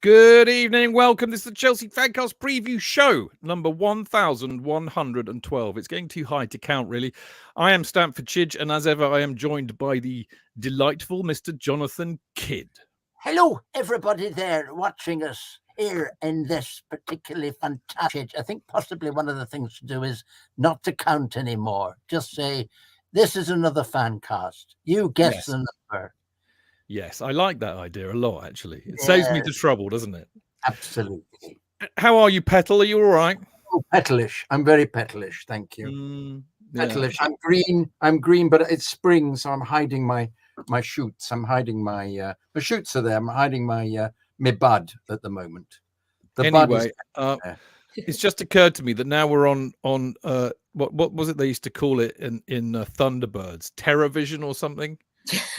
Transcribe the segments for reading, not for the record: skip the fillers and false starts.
Good evening, welcome. This is the Chelsea FanCast preview show, number 1112. It's getting too high to count, really. I am Stamford Chidge, and as ever, I am joined by the delightful Mr. Jonathan Kydd. Hello, everybody there watching us here in this particularly fantastic. I think possibly one of the things to do is not to count anymore. Just say, this is another FanCast. You guess the number. Yes, I like that idea a lot, actually. It saves me the trouble, doesn't it? Absolutely. How are you, Petal? Are you all right? Oh, petalish. I'm very petalish, thank you. Petalish. I'm green, but it's spring, so I'm hiding my shoots. I'm hiding my shoots are there. I'm hiding my bud at the moment. Anyway, it's just occurred to me that now we're on what was it they used to call it in Thunderbirds, TerraVision or something?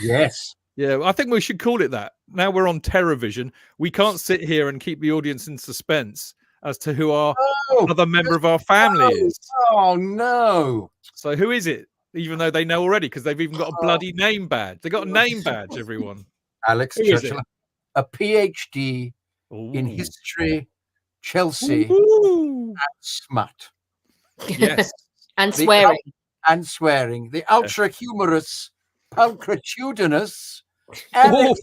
Yes. Yeah, I think we should call it that. Now we're on TerraVision. We can't sit here and keep the audience in suspense as to who our other member of our family is. Oh, no. So who is it? Even though they know already, because they've even got a bloody name badge. They got a name badge, everyone. Alex Churchill, a PhD in history, Chelsea, and smut. Yes. And swearing. The ultra-humorous, pulchritudinous Alex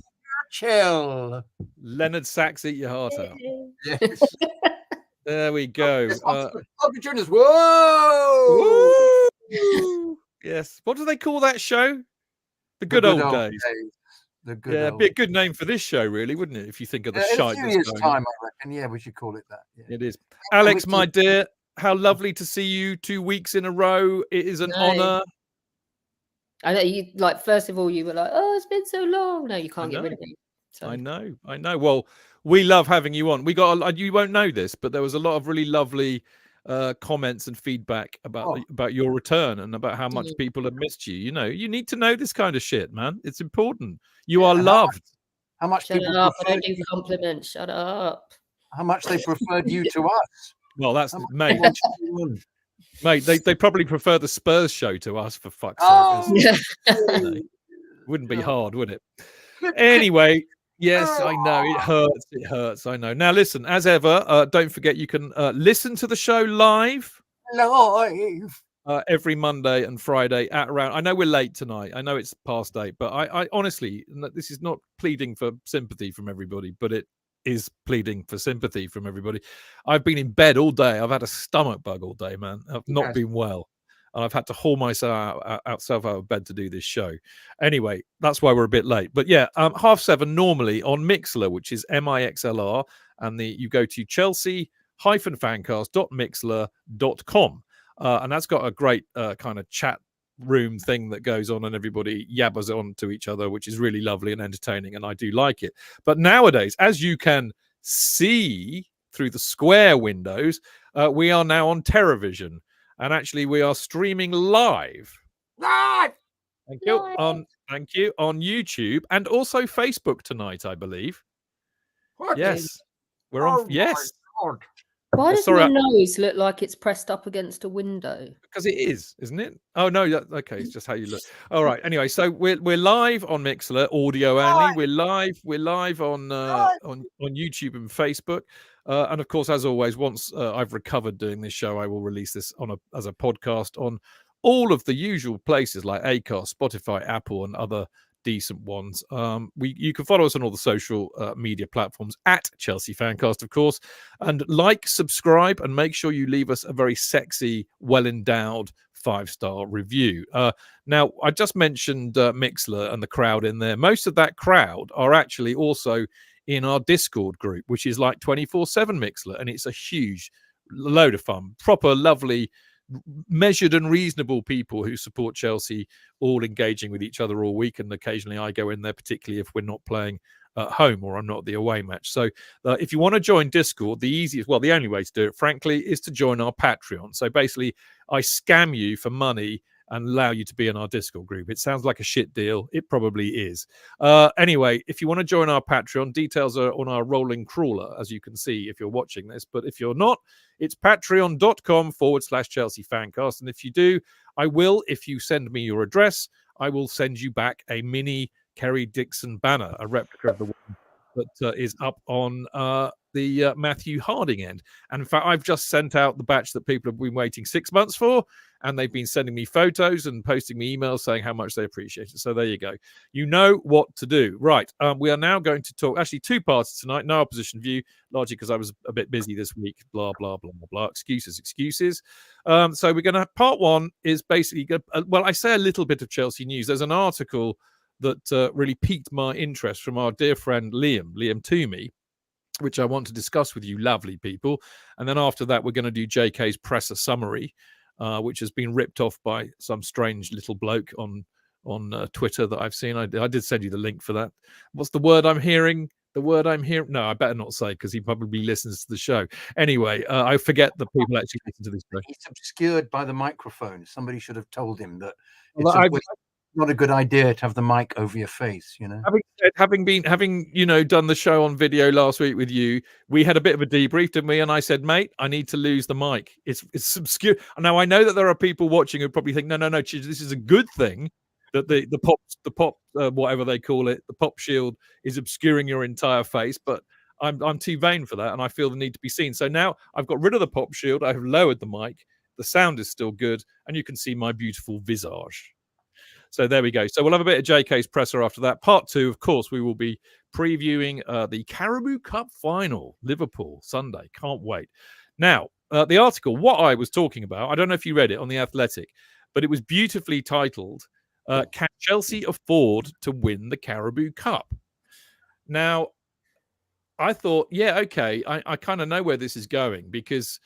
Churchill. Leonard Sachs, eat your heart out. Yes. There we go. Pulchritudinous. Whoa! Woo! Yes. What do they call that show? The good old days. It'd be a good name for this show, really, wouldn't it? If you think of the shite. In a few years' time, I reckon. Yeah, we should call it that. Yeah. It is. Alex, my dear, how lovely to see you 2 weeks in a row. It is an honour. I know you first of all, you were like, oh, it's been so long. No, you can't get rid of me. So. I know. Well, we love having you on. You won't know this, but there was a lot of really lovely comments and feedback about your return and about how much people have missed you. You know, you need to know this kind of shit, man. It's important. You are loved. How much Shut up! I don't do compliments. Shut up. How much they preferred you to us? Well, that's mate. Mate, they probably prefer the Spurs show to us, for fuck's sake. Wouldn't be hard, would it? Anyway, yes, I know. It hurts. I know. Now, listen, as ever, don't forget you can listen to the show live. Every Monday and Friday at around. I know we're late tonight. I know it's past 8, but I honestly, this is not pleading for sympathy from everybody, but it is pleading for sympathy from everybody. I've been in bed all day. I've had a stomach bug all day, man. I've not been well. And I've had to haul myself out of bed to do this show. Anyway, that's why we're a bit late. But yeah, 7:30 normally on Mixlr, which is MIXLR. And you go to chelsea-fancast.mixlr.com. And that's got a great kind of chat room thing that goes on and everybody yabbers on to each other, which is really lovely and entertaining, and I do like it. But nowadays, as you can see through the square windows, we are now on TerraVision, and actually we are streaming live. Thank you on YouTube and also Facebook tonight, I believe. What? Yes, we're on. Yes. Why does your nose look like it's pressed up against a window? Because it is, isn't it? Oh no, okay, it's just how you look. All right. Anyway, so we're live on Mixlr, audio only. We're live on YouTube and Facebook, and of course, as always, once I've recovered doing this show, I will release this as a podcast on all of the usual places like Acast, Spotify, Apple, and other decent ones. You can follow us on all the social media platforms at Chelsea Fancast, of course, and subscribe, and make sure you leave us a very sexy, well-endowed 5-star review. Now, I just mentioned Mixlr and the crowd in there. Most of that crowd are actually also in our Discord group, which is like 24/7 Mixlr, and it's a huge load of fun. Proper, lovely, measured and reasonable people who support Chelsea, all engaging with each other all week, and occasionally I go in there, particularly if we're not playing at home or I'm not at the away match. So if you want to join Discord, the only way to do it, frankly, is to join our Patreon. So basically I scam you for money and allow you to be in our Discord group. It sounds like a shit deal. It probably is. Anyway, if you want to join our Patreon, details are on our rolling crawler, as you can see if you're watching this. But if you're not, it's patreon.com/Chelsea Fancast. And if you do, I will, if you send me your address, I will send you back a mini Kerry Dixon banner, a replica of the one that is up on the Matthew Harding end. And in fact, I've just sent out the batch that people have been waiting 6 months for, and they've been sending me photos and posting me emails saying how much they appreciate it. So there you go. You know what to do. Right. We are now going to talk, actually, 2 parts tonight. No opposition view, largely because I was a bit busy this week. Blah, blah, blah, blah, blah. Excuses. So we're going to have part 1 is basically, well, I say a little bit of Chelsea news. There's an article that really piqued my interest from our dear friend Liam Toomey, which I want to discuss with you, lovely people. And then after that, we're going to do JK's presser summary, which has been ripped off by some strange little bloke on Twitter that I've seen. I did send you the link for that. What's the word I'm hearing? The word I'm hearing? No, I better not say because he probably listens to the show. Anyway, I forget that people actually listen to this show. He's obscured by the microphone. Somebody should have told him that Well, it's not a good idea to have the mic over your face, you know. Having done the show on video last week with you, we had a bit of a debrief, didn't we? And I said, mate, I need to lose the mic. It's obscure. Now I know that there are people watching who probably think, no, Chidge, this is a good thing that the pop whatever they call it, the pop shield is obscuring your entire face, but I'm too vain for that, and I feel the need to be seen. So now I've got rid of the pop shield. I have lowered the mic. The sound is still good, and you can see my beautiful visage. So there we go. So we'll have a bit of JK's presser after that. Part 2, of course, we will be previewing the Carabao Cup final, Liverpool, Sunday. Can't wait. Now, the article, what I was talking about, I don't know if you read it on The Athletic, but it was beautifully titled, Can Chelsea Afford to Win the Carabao Cup? Now, I thought, yeah, okay, I kind of know where this is going because,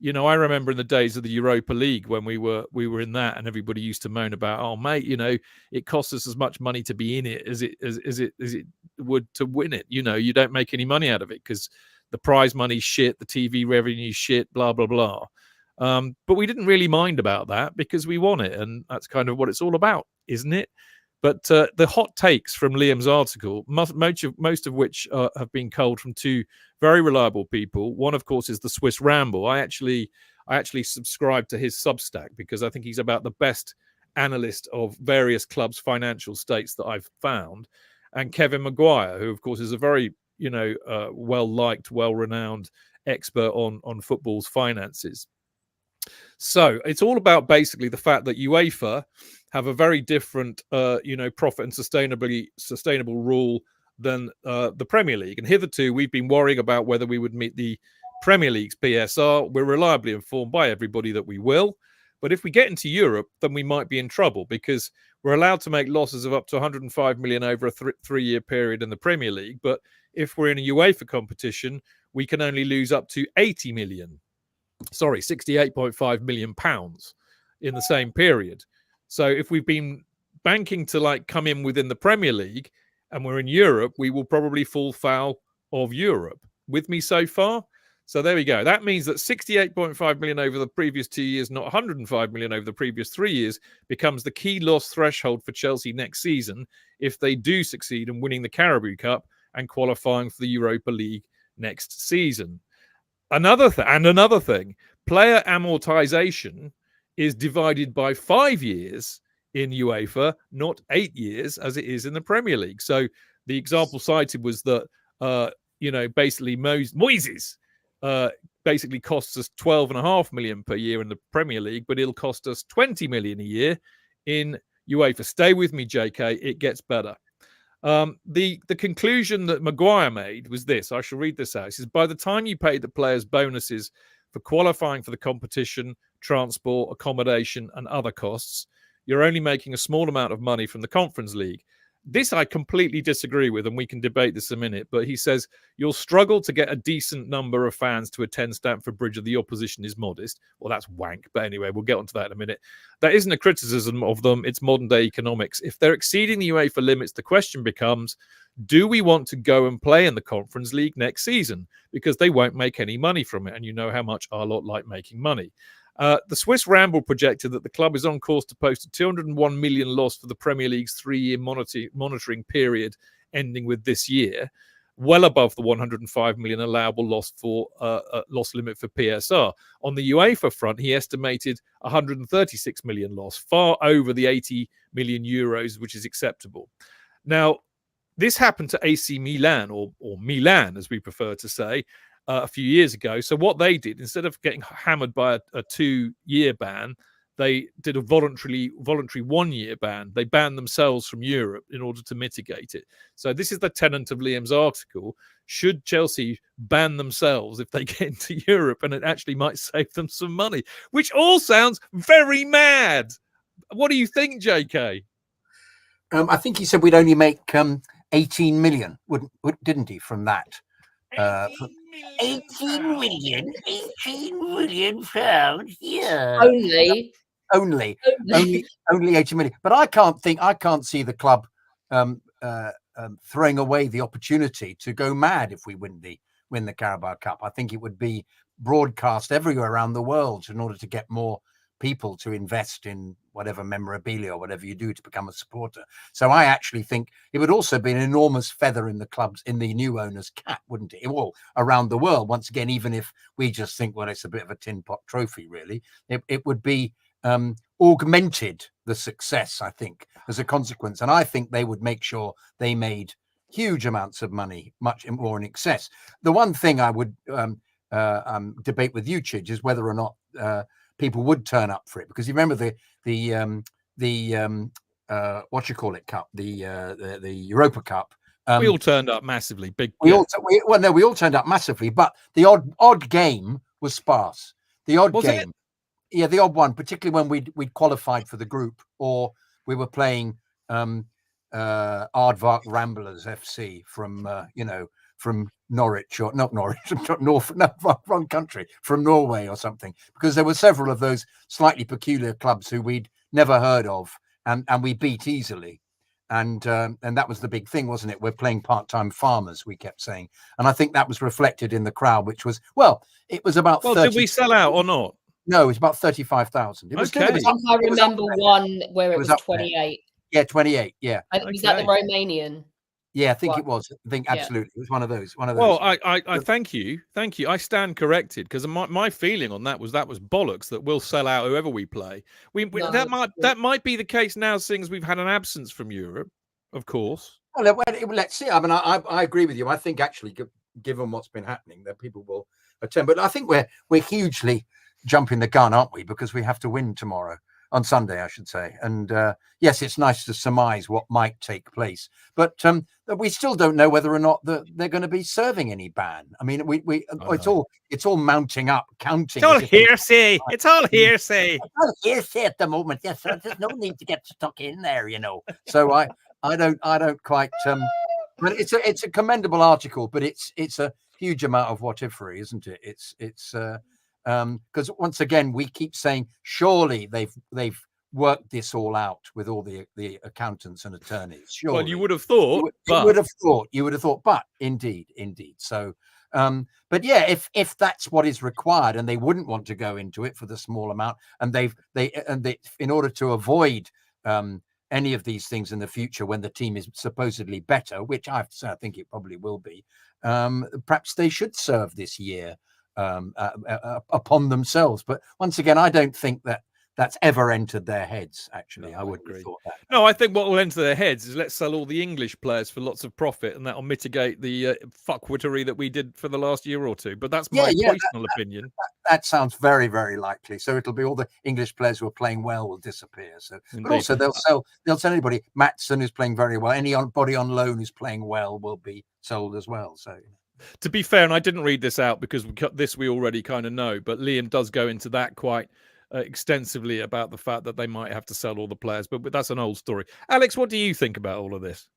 you know, I remember in the days of the Europa League when we were in that, and everybody used to moan about, oh mate, you know, it costs us as much money to be in it as it would to win it. You know, you don't make any money out of it because the prize money's shit, the TV revenue's shit, blah blah blah. But we didn't really mind about that because we won it, and that's kind of what it's all about, isn't it? But the hot takes from Liam's article, most of which have been culled from 2 very reliable people. One, of course, is the Swiss Ramble. I actually subscribe to his Substack because I think he's about the best analyst of various clubs' financial states that I've found. And Kevin Maguire, who, of course, is a very well-liked, well-renowned expert on football's finances. So it's all about basically the fact that UEFA have a very different, profit and sustainable rule than the Premier League. And hitherto, we've been worrying about whether we would meet the Premier League's PSR. We're reliably informed by everybody that we will. But if we get into Europe, then we might be in trouble because we're allowed to make losses of up to 105 million over a 3-year period in the Premier League. But if we're in a UEFA competition, we can only lose up to 68.5 million pounds in the same period. So if we've been banking to come in within the Premier League and we're in Europe, we will probably fall foul of Europe. With me so far? So there we go. That means that 68.5 million over the previous 2 years, not 105 million over the previous 3 years, becomes the key loss threshold for Chelsea next season if they do succeed in winning the Carabao Cup and qualifying for the Europa League next season. Another thing, player amortization is divided by 5 years in UEFA, not 8 years as it is in the Premier League. So the example cited was that, basically Moises basically costs us 12.5 million per year in the Premier League, but it'll cost us 20 million a year in UEFA. Stay with me, JK. It gets better. The conclusion that Maguire made was this. I shall read this out. He says, by the time you pay the players bonuses for qualifying for the competition, transport, accommodation, and other costs, you're only making a small amount of money from the Conference League. This I completely disagree with, and we can debate this in a minute, but he says you'll struggle to get a decent number of fans to attend Stamford Bridge if the opposition is modest. Well, that's wank, but anyway, we'll get onto that in a minute. That isn't a criticism of them, it's modern-day economics. If they're exceeding the UEFA limits, the question becomes, do we want to go and play in the Conference League next season? Because they won't make any money from it, and you know how much our lot like making money. The Swiss Ramble projected that the club is on course to post a 201 million loss for the Premier League's 3-year monitoring period ending with this year, well above the 105 million allowable loss limit for PSR. On the UEFA front, he estimated 136 million loss, far over the 80 million euros, which is acceptable. Now, this happened to AC Milan, or Milan, as we prefer to say, a few years ago. So what they did, instead of getting hammered by a 2-year ban, they did a voluntary 1-year ban. They banned themselves from Europe in order to mitigate it. So this is the tenet of Liam's article. Should Chelsea ban themselves if they get into Europe? And it actually might save them some money, which all sounds very mad. What do you think, JK? I think he said we'd only make 18 million, didn't he, from that? 18 million pounds. Yeah. Only 80 million. But I can't see the club throwing away the opportunity to go mad if we win the Carabao Cup. I think it would be broadcast everywhere around the world in order to get more people to invest in whatever memorabilia or whatever you do to become a supporter. So I actually think it would also be an enormous feather in the new owner's cap, wouldn't it? All around the world. Once again, even if we just think, well, it's a bit of a tin pot trophy, really, it would be augmented the success, I think, as a consequence. And I think they would make sure they made huge amounts of money, much more in excess. The one thing I would debate with you, Chidge, is whether or not people would turn up for it, because you remember the what you call it cup, the Europa Cup. We all turned up massively. We all turned up massively, but the odd game was sparse. The odd game. Yeah, the odd one, particularly when we'd qualified for the group, or we were playing Aardvark Ramblers FC from Norwich, or not Norwich, wrong country, from Norway or something, because there were several of those slightly peculiar clubs who we'd never heard of, and we beat easily. And that was the big thing, wasn't it? We're playing part-time farmers, we kept saying. And I think that was reflected in the crowd, which was, it was about 30. Did we sell out or not? No, it was about 35,000. It was okay. I remember one where it was 28. Yeah, 28. Yeah. Was that the Romanian? Yeah, I think it was. I think absolutely. It was one of those. Well, I thank you. I stand corrected, because my feeling on that was bollocks, that we'll sell out whoever we play. That might be the case now, seeing as we've had an absence from Europe, of course. Well, let's see. I mean, I agree with you. I think actually, given what's been happening, that people will attend. But I think we're hugely jumping the gun, aren't we? Because we have to win tomorrow. On Sunday, I should say. And yes, it's nice to surmise what might take place, but we still don't know whether or not they're going to be serving any ban. I mean, it's all mounting up, counting. It's all hearsay. It's all hearsay. It's all hearsay at the moment. Yes, so there's no need to get stuck in there, So I don't quite. But it's a commendable article, but it's a huge amount of what-ifery, isn't it? It's because once again we keep saying surely they've worked this all out with all the accountants and attorneys. Surely. Well, you would have thought. You would have thought, but indeed. So, but yeah, if that's what is required, and they wouldn't want to go into it for the small amount, and they in order to avoid any of these things in the future when the team is supposedly better, which I have to say I think it probably will be, perhaps they should serve this year upon themselves. But once again, I don't think that's ever entered their heads. Actually, I would agree. No, I think what will enter their heads is let's sell all the English players for lots of profit, and that'll mitigate the fuckwittery that we did for the last year or two. But that's my personal opinion. That sounds very, very likely. So it'll be all the English players who are playing well will disappear. So, but also they'll sell anybody. Maatson, who's playing very well, anybody on loan who's playing well will be sold as well. So. To be fair, and I didn't read this out because we already kind of know, but Liam does go into that quite extensively about the fact that they might have to sell all the players, but that's an old story. Alex, what do you think about all of this?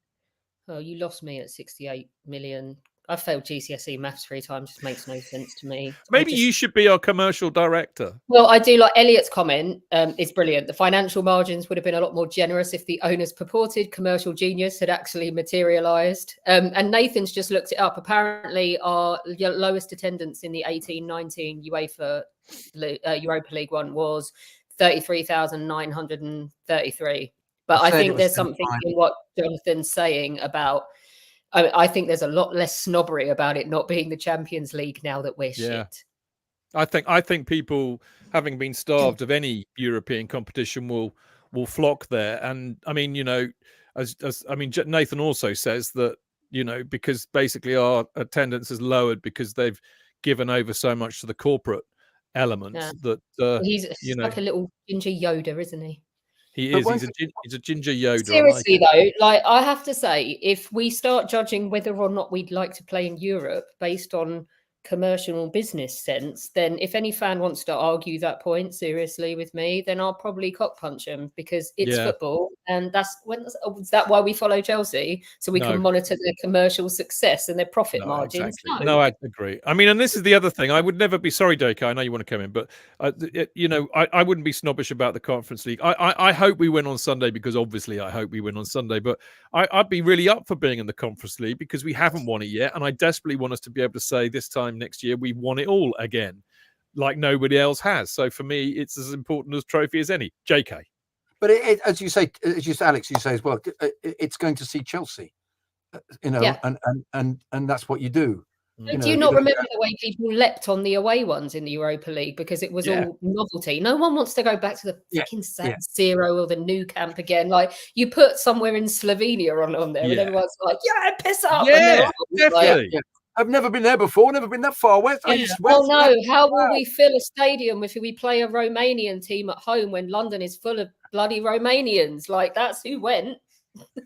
Oh, you lost me at 68 million. I failed GCSE maths 3 times. Just makes no sense to me. Maybe you should be our commercial director. Well, I do like Elliot's comment. It's brilliant. The financial margins would have been a lot more generous if the owner's purported commercial genius had actually materialised. And Nathan's just looked it up. Apparently, our lowest attendance in the 18-19 UEFA Europa League one was 33,933. But I think there's something in what Jonathan's saying about. I think there's a lot less snobbery about it not being the Champions League now that we're shit. I think people, having been starved of any European competition, will flock there. And I mean, as I mean, Nathan also says that, you know, because basically our attendance is lowered because they've given over so much to the corporate element that he's you know, like a little ginger Yoda, isn't he? he is. He's a ginger Yoda. Seriously, though, like I have to say, if we start judging whether or not we'd like to play in Europe based on commercial or business sense, then if any fan wants to argue that point seriously with me, then I'll probably cock punch them, because it's football, and is that why we follow Chelsea, so we can monitor their commercial success and their profit margins? Exactly. No, I agree. I mean, and this is the other thing. I would never be sorry, Dacre, I know you want to come in, but you know, I wouldn't be snobbish about the Conference League. I hope we win on Sunday, because obviously I hope we win on Sunday, but I'd be really up for being in the Conference League because we haven't won it yet, and I desperately want us to be able to say this time next year we've won it all again, like nobody else has. So for me, it's as important a trophy as any. JK. But as you say, Alex, you say as well, it's going to see Chelsea, you know, and that's what you do. Do you not remember the way people leapt on the away ones in the Europa League because it was all novelty? No one wants to go back to the fucking San Siro or the Nou Camp again. Like, you put somewhere in Slovenia on there, and everyone's like, "Yeah, piss up!" Yeah, definitely. Like, I've never been there before. Never been that far west. Well, no. How will we fill a stadium if we play a Romanian team at home when London is full of bloody Romanians? Like, that's who went.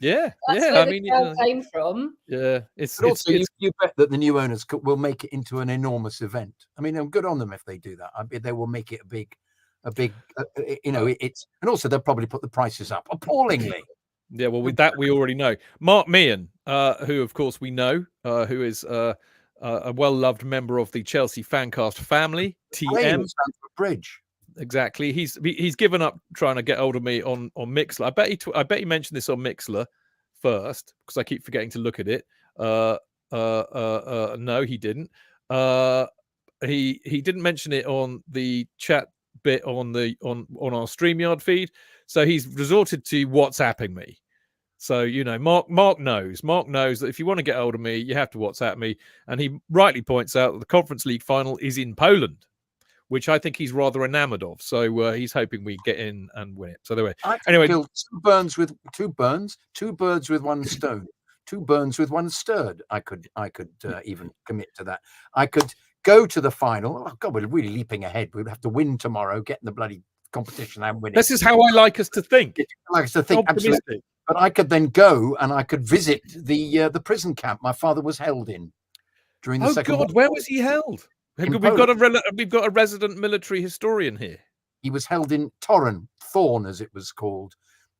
Yeah, that's yeah. where I mean, the crowd came from. Yeah, you bet that the new owners will make it into an enormous event. I mean, good on them if they do that. They will make it a big, you know. It's, and also they'll probably put the prices up appallingly. Yeah, well, with that we already know. Mark Meehan, who of course we know, who is a well-loved member of the Chelsea FanCast family, TM. Stamford Bridge. Exactly. He's given up trying to get hold of me on Mixlr. I bet he mentioned this on Mixlr first, because I keep forgetting to look at it. No, he didn't. He didn't mention it on the chat bit on our StreamYard feed. So he's resorted to WhatsApping me. So, you know, Mark knows that if you want to get hold of me, you have to WhatsApp me. And he rightly points out that the Conference League final is in Poland, which I think he's rather enamored of. So he's hoping we get in and win it. So anyway, kill two birds with one stone. 2 burns with 1 stirred. I could even commit to that. I could go to the final. Oh God, we're really leaping ahead. We'd have to win tomorrow, get in the bloody competition and win it. This is how I like us to think. Absolutely. But I could then go and I could visit the prison camp my father was held in during the Second World War. Where was he held? We've got a resident military historian here. He was held in Thorn, as it was called,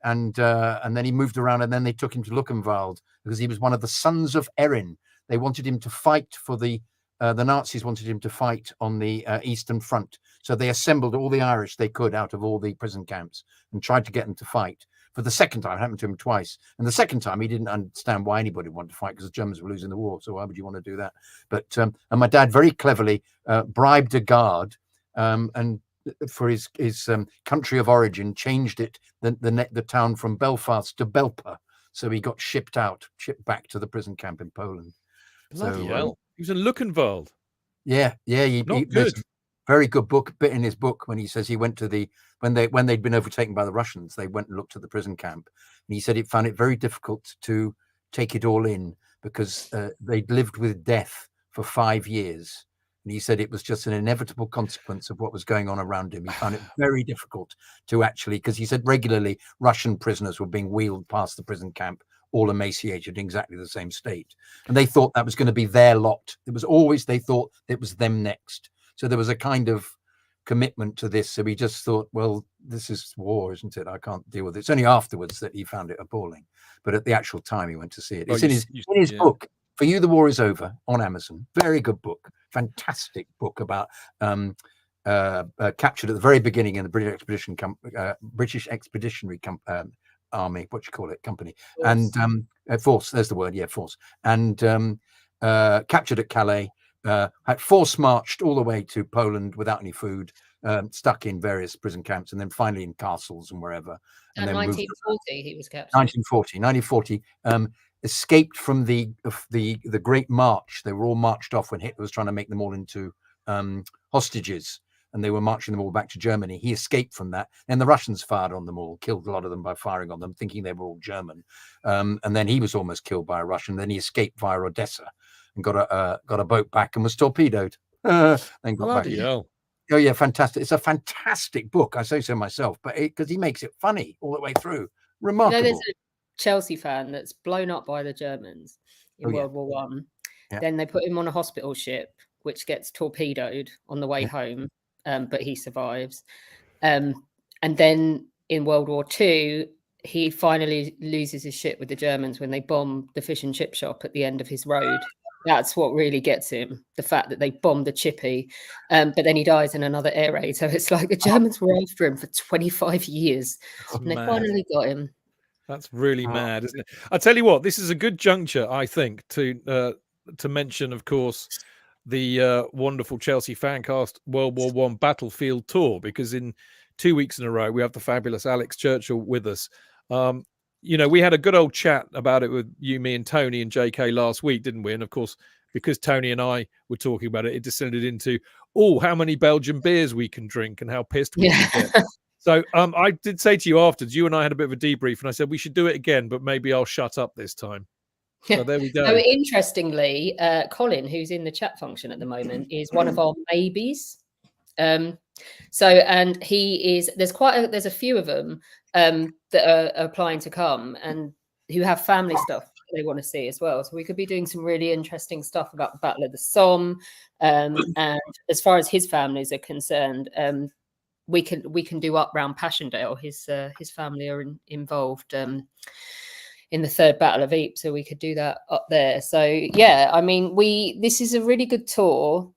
and then he moved around, and then they took him to Luckenwald because he was one of the sons of Erin. They wanted him to fight for the Nazis wanted him to fight on the Eastern Front, so they assembled all the Irish they could out of all the prison camps and tried to get them to fight. For the second time, it happened to him twice. And the second time, he didn't understand why anybody wanted to fight, because the Germans were losing the war. So why would you want to do that? But and my dad very cleverly bribed a guard and for his country of origin, changed it the town from Belfast to Belper. So he got shipped back to the prison camp in Poland. Bloody hell. He was in Luckenwald. Yeah. Good. Very good bit in his book when he says he went to when they'd been overtaken by the Russians, they went and looked at the prison camp, and he said it found it very difficult to take it all in because they'd lived with death for 5 years, and he said it was just an inevitable consequence of what was going on around him. He found it very difficult to actually, because he said regularly Russian prisoners were being wheeled past the prison camp, all emaciated in exactly the same state, and they thought that was going to be their lot. It was always, they thought it was them next. So there was a kind of commitment to this. So he just thought, well, this is war, isn't it? I can't deal with it. It's only afterwards that he found it appalling. But at the actual time he went to see it. It's in his book, For You, the War is Over, on Amazon. Very good book. Fantastic book about captured at the very beginning in the British Expeditionary Army, company. Force. And force, there's the word, force. And captured at Calais. Had force marched all the way to Poland without any food, stuck in various prison camps, and then finally in castles and wherever. And then 1940 he was captured. 1940, escaped from the Great March. They were all marched off when Hitler was trying to make them all into hostages. and they were marching them all back to Germany. He escaped from that. And the Russians fired on them all, killed a lot of them by firing on them, thinking they were all German. And then he was almost killed by a Russian. Then he escaped via Odessa and got a boat back and was torpedoed. Then got Bloody back. hell. Oh yeah, fantastic! It's a fantastic book. I say so myself, but because he makes it funny all the way through, remarkable. There's a Chelsea fan that's blown up by the Germans in World War One. Yeah. Then they put him on a hospital ship, which gets torpedoed on the way home, but he survives. And then in World War Two, he finally loses his ship with the Germans when they bomb the fish and chip shop at the end of his road. That's what really gets him, the fact that they bombed the chippy, but then he dies in another air raid. So it's like the Germans were after him for 25 years, and they finally got him. That's really mad, isn't it? I'll tell you what, this is a good juncture, I think, to mention, of course, the wonderful Chelsea FanCast World War One Battlefield Tour, because in 2 weeks in a row, we have the fabulous Alex Churchill with us. We had a good old chat about it with you, me and Tony and JK last week, didn't we? And of course, because Tony and I were talking about it, it descended into, how many Belgian beers we can drink and how pissed we can get. So I did say to you afterwards, you and I had a bit of a debrief, and I said we should do it again, but maybe I'll shut up this time. So there we go. So interestingly, Colin, who's in the chat function at the moment, is one of our maybes. And he is. There's a few of them that are applying to come and who have family stuff they want to see as well. So we could be doing some really interesting stuff about the Battle of the Somme. And as far as his families are concerned, we can do up round Passchendaele. His family are involved in the Third Battle of Ypres, so we could do that up there. So yeah, I mean, this is a really good tour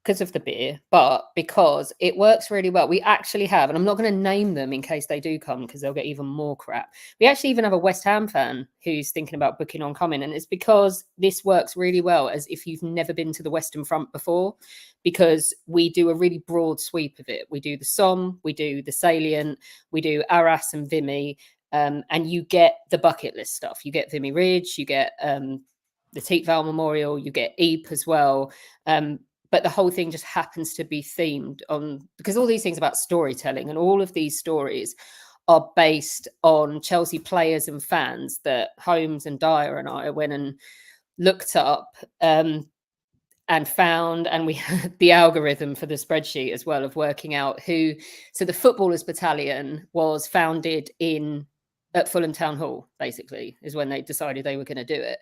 because of the beer, but because it works really well. We actually have, and I'm not going to name them in case they do come because they'll get even more crap. We actually even have a West Ham fan who's thinking about booking on coming, and it's because this works really well as if you've never been to the Western Front before, because we do a really broad sweep of it. We do the Somme, we do the Salient, we do Arras and Vimy, and you get the bucket list stuff. You get Vimy Ridge, you get the Tietval Memorial, you get Ypres as well. But the whole thing just happens to be themed on, because all these things about storytelling, and all of these stories are based on Chelsea players and fans that Holmes and Dyer and I went and looked up and found, and we had the algorithm for the spreadsheet as well of working out who. So the Footballers Battalion was founded at Fulham Town Hall, basically, is when they decided they were going to do it.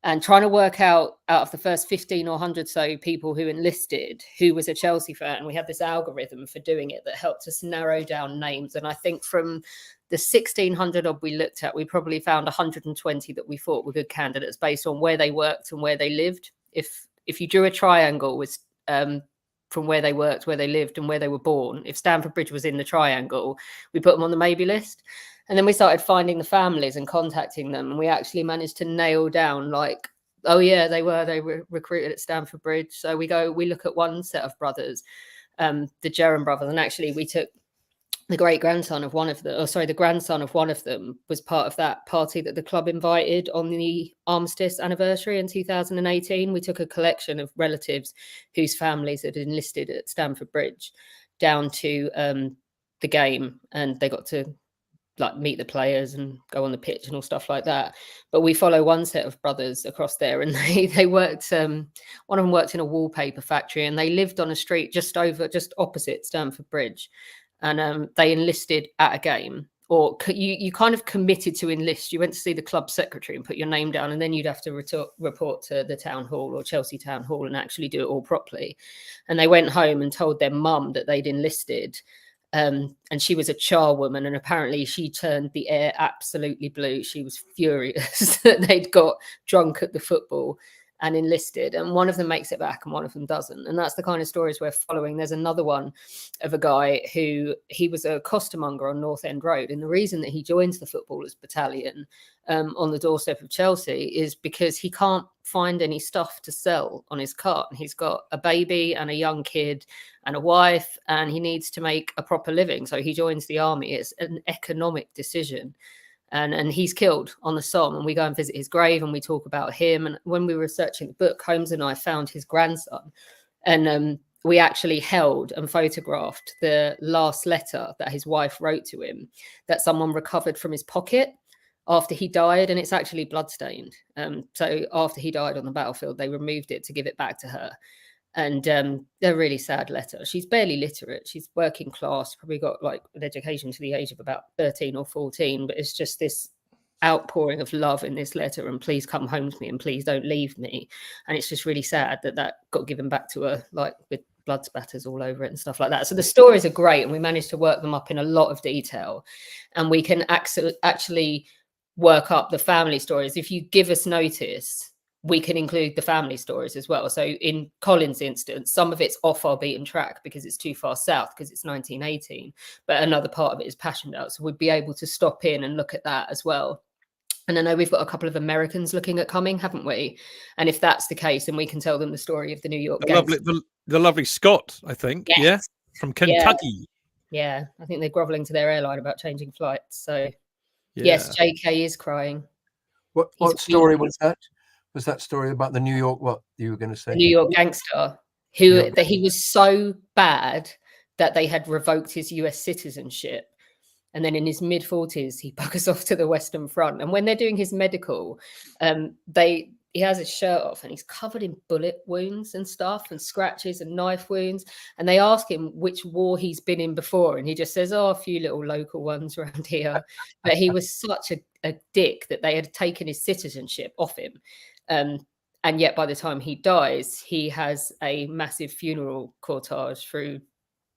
And trying to work out of the first 15 or 100 so people who enlisted, who was a Chelsea fan. We had this algorithm for doing it that helped us narrow down names. And I think from the 1,600 odd we looked at, we probably found 120 that we thought were good candidates based on where they worked and where they lived. If you drew a triangle with from where they worked, where they lived, and where they were born, if Stamford Bridge was in the triangle, we put them on the maybe list. And then we started finding the families and contacting them. And we actually managed to nail down they were recruited at Stamford Bridge. So we look at one set of brothers, the Jerram brothers. And actually we took the grandson of one of them was part of that party that the club invited on the armistice anniversary in 2018. We took a collection of relatives whose families had enlisted at Stamford Bridge down to the game, and they got to meet the players and go on the pitch and all stuff like that. But we follow one set of brothers across there, and they worked, one of them worked in a wallpaper factory, and they lived on a street just opposite Stamford Bridge. And they enlisted at a game, or you kind of committed to enlist. You went to see the club secretary and put your name down, and then you'd have to report to the town hall or Chelsea Town Hall and actually do it all properly. And they went home and told their mum that they'd enlisted. And she was a charwoman, and apparently she turned the air absolutely blue. She was furious that they'd got drunk at the football and enlisted, and one of them makes it back and one of them doesn't. And that's the kind of stories we're following. There's another one of a guy he was a costermonger on North End Road, and the reason that he joins the Footballers Battalion on the doorstep of Chelsea is because he can't find any stuff to sell on his cart, and he's got a baby and a young kid and a wife, and he needs to make a proper living, so he joins the army. It's an economic decision. And he's killed on the Somme, and we go and visit his grave and we talk about him. And when we were researching the book, Holmes and I found his grandson, and we actually held and photographed the last letter that his wife wrote to him that someone recovered from his pocket after he died, and it's actually bloodstained. So after he died on the battlefield, they removed it to give it back to her. And they're a really sad letter. She's barely literate. She's working class, probably got like an education to the age of about 13 or 14, but it's just this outpouring of love in this letter, and please come home to me and please don't leave me. And it's just really sad that that got given back to her, like with blood spatters all over it and stuff like that. So the stories are great, and we managed to work them up in a lot of detail, and we can actually work up the family stories. If you give us notice, we can include the family stories as well. So in Colin's instance, some of it's off our beaten track because it's too far south, because it's 1918, but another part of it is Passchendaele. So we'd be able to stop in and look at that as well. And I know we've got a couple of Americans looking at coming, haven't we? And if that's the case, then we can tell them the story of the New York gangster. The lovely Scott, I think. Yes. Yeah, from Kentucky. Yeah, I think they're groveling to their airline about changing flights. So yes, JK is crying. What story was that? Was that story about the New York, what you were going to say? The New York gangster, who that he was so bad that they had revoked his US citizenship. And then in his mid-40s, he buggers off to the Western Front. And when they're doing his medical, he has his shirt off and he's covered in bullet wounds and stuff, and scratches and knife wounds. And they ask him which war he's been in before. And he just says, oh, a few little local ones around here. But he was such a dick that they had taken his citizenship off him. And yet by the time he dies, he has a massive funeral cortege through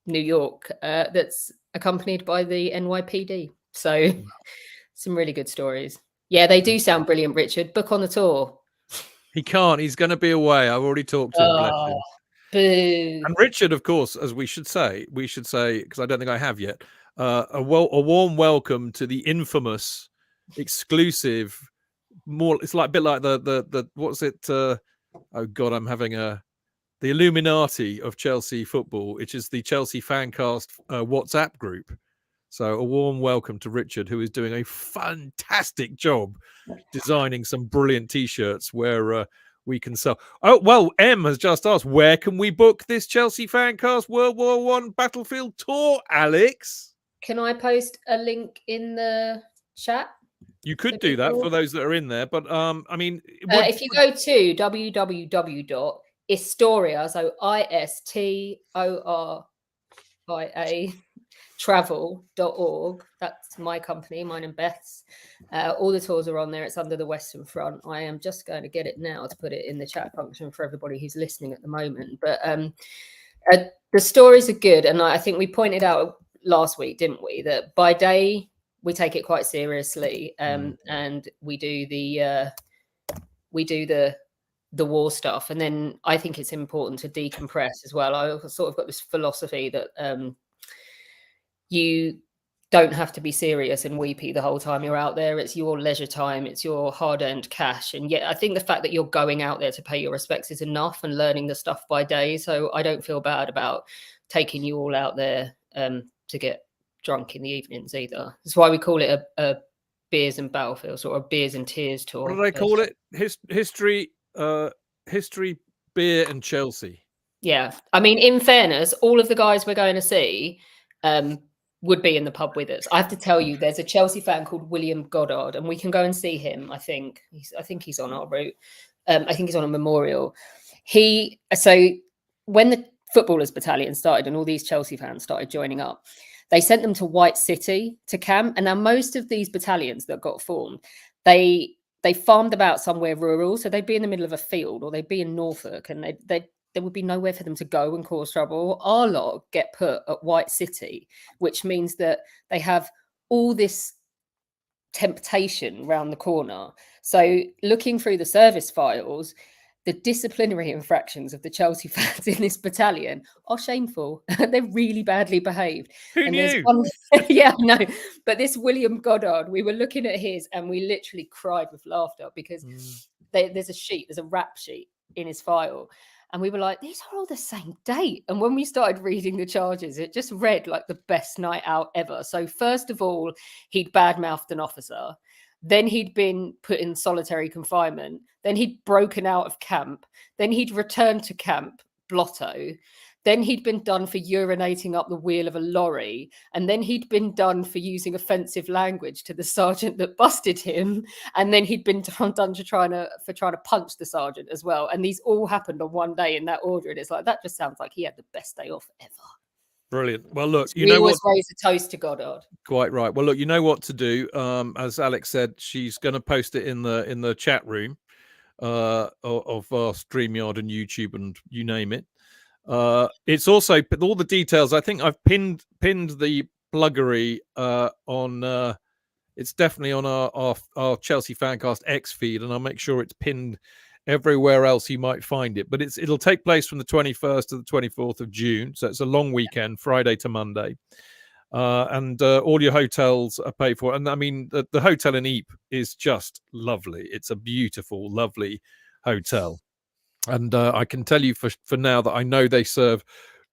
New York that's accompanied by the NYPD. So some really good stories. Yeah, they do sound brilliant, Richard. Book on the tour. He can't. He's going to be away. I've already talked to him. Bless him. Boo. And Richard, of course, as we should say, because I don't think I have yet, a warm welcome to the infamous, exclusive, more. It's like a bit like the what's it? Oh God, I'm having the Illuminati of Chelsea football, which is the Chelsea FanCast WhatsApp group. So a warm welcome to Richard, who is doing a fantastic job designing some brilliant T-shirts where we can sell. Oh, well, M has just asked, where can we book this Chelsea FanCast World War I Battlefield Tour, Alex? Can I post a link in the chat? You could do that for those that are in there. But, I mean... if you go to www.historia, so ISTORIA, travel.org. That's my company, mine and Beth's. All the tours are on there. It's under the Western Front. I am just going to get it now to put it in the chat function for everybody who's listening at the moment. But the stories are good. And I think we pointed out last week, didn't we, that by day we take it quite seriously, and we do the war stuff. And then I think it's important to decompress as well. I sort of got this philosophy that you don't have to be serious and weepy the whole time you're out there. It's your leisure time. It's your hard-earned cash. And yet I think the fact that you're going out there to pay your respects is enough, and learning the stuff by day. So I don't feel bad about taking you all out there to get drunk in the evenings either. That's why we call it a beers and battlefields, or a beers and tears tour. What do they call it? History, beer and Chelsea. Yeah. I mean, in fairness, all of the guys we're going to see would be in the pub with us. I have to tell you, there's a Chelsea fan called William Goddard, and we can go and see him. I think he's on our route. I think he's on a memorial. So when the footballers battalion started and all these Chelsea fans started joining up, they sent them to White City to camp. And now most of these battalions that got formed, they farmed about somewhere rural. So they'd be in the middle of a field, or they'd be in Norfolk, and there would be nowhere for them to go and cause trouble. Our lot get put at White City, which means that they have all this temptation round the corner. So looking through the service files, the disciplinary infractions of the Chelsea fans in this battalion are shameful. They're really badly behaved. Who knew? Yeah, I know. But this William Goddard, we were looking at his and we literally cried with laughter, because there's a rap sheet in his file. And we were like, these are all the same date. And when we started reading the charges, it just read like the best night out ever. So first of all, he'd badmouthed an officer. Then he'd been put in solitary confinement. Then he'd broken out of camp. Then he'd returned to camp, blotto. Then he'd been done for urinating up the wheel of a lorry. And then he'd been done for using offensive language to the sergeant that busted him. And then he'd been done for trying to punch the sergeant as well. And these all happened on one day in that order. And it's like, that just sounds like he had the best day off ever. Brilliant. Well, look, we always raise a toast to Goddard. Quite right. Well, look, you know what to do. As Alex said, she's going to post it in the chat room of our StreamYard and YouTube and you name it. It's also all the details. I think I've pinned the pluggery on. It's definitely on our Chelsea Fancast X feed, and I'll make sure it's pinned everywhere else you might find it. But it'll take place from the 21st to the 24th of June, so it's a long weekend, Friday to Monday. And all your hotels are paid for. And I mean, the hotel in Ypres is just lovely. It's a beautiful, lovely hotel. And I can tell you for now that I know they serve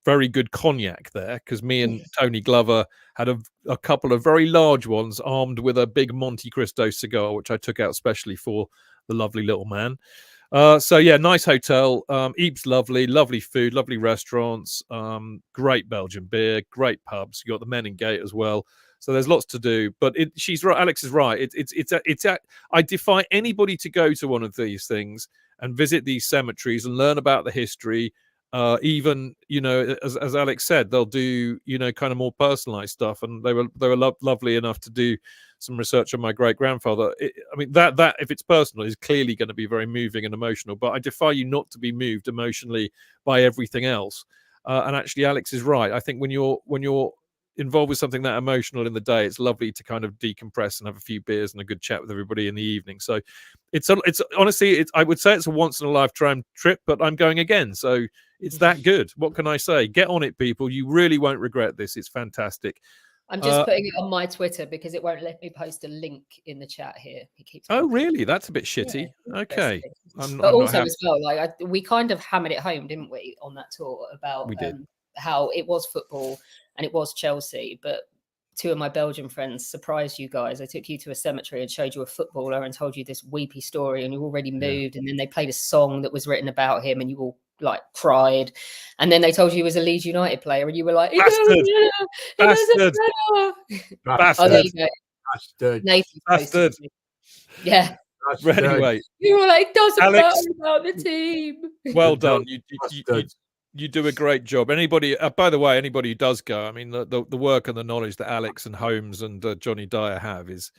very good cognac there, because me and Tony Glover had a couple of very large ones armed with a big Monte Cristo cigar, which I took out specially for the lovely little man. So yeah, nice hotel. Ypres, lovely food, lovely restaurants, great Belgian beer, great pubs. You got the Men in Gate as well. So there's lots to do. But she's right. Alex is right. I defy anybody to go to one of these things and visit these cemeteries and learn about the history. Even, you know, as Alex said, they'll do, you know, kind of more personalized stuff. And they were lovely enough to do some research on my great grandfather. I mean, that if it's personal is clearly going to be very moving and emotional, but I defy you not to be moved emotionally by everything else. And actually, Alex is right. I think when you're involved with something that emotional in the day, it's lovely to kind of decompress and have a few beers and a good chat with everybody in the evening. So it's honestly, I would say it's a once in a lifetime trip, but I'm going again. So it's that good. What can I say? Get on it, people. You really won't regret this. It's fantastic. I'm just putting it on my Twitter because it won't let me post a link in the chat here. He keeps. Oh, really? That's a bit shitty. Yeah, okay. But also as well, like we kind of hammered it home, didn't we, on that tour about how it was football and it was Chelsea, but two of my Belgian friends surprised you guys. I took you to a cemetery and showed you a footballer and told you this weepy story, and you already moved. And then they played a song that was written about him, and you all like cried. And then they told you he was a Leeds United player, and you were like, Bastard. Oh, there you go. Bastard. Nathan Bastard. Yeah. But anyway, you were like, doesn't matter about the team. Well done. You do a great job. Anybody, by the way, anybody who does go, I mean, the work and the knowledge that Alex and Holmes and Johnny Dyer have is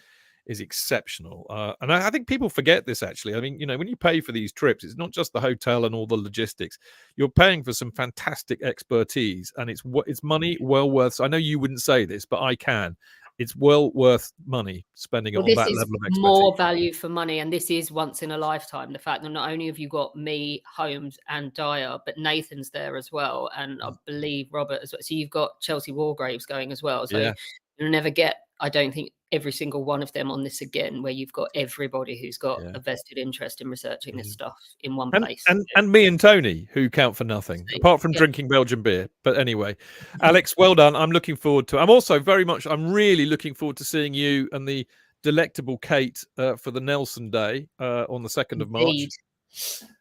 exceptional. And I think people forget this, actually. I mean, you know, when you pay for these trips, it's not just the hotel and all the logistics. You're paying for some fantastic expertise, and it's money well worth. I know you wouldn't say this, but I can. It's well worth money spending on that level of expertise. More value for money, and this is once in a lifetime. The fact that not only have you got me, Holmes, and Dyer, but Nathan's there as well, and I believe Robert as well. So you've got Chelsea Wargraves going as well. So you'll never get, I don't think, every single one of them on this again, where you've got everybody who's got a vested interest in researching this stuff in one place. And me and Tony, who count for nothing, apart from drinking Belgian beer. But anyway, Alex, well done. I'm looking forward to I'm really looking forward to seeing you and the delectable Kate for the Nelson Day on the 2nd of March.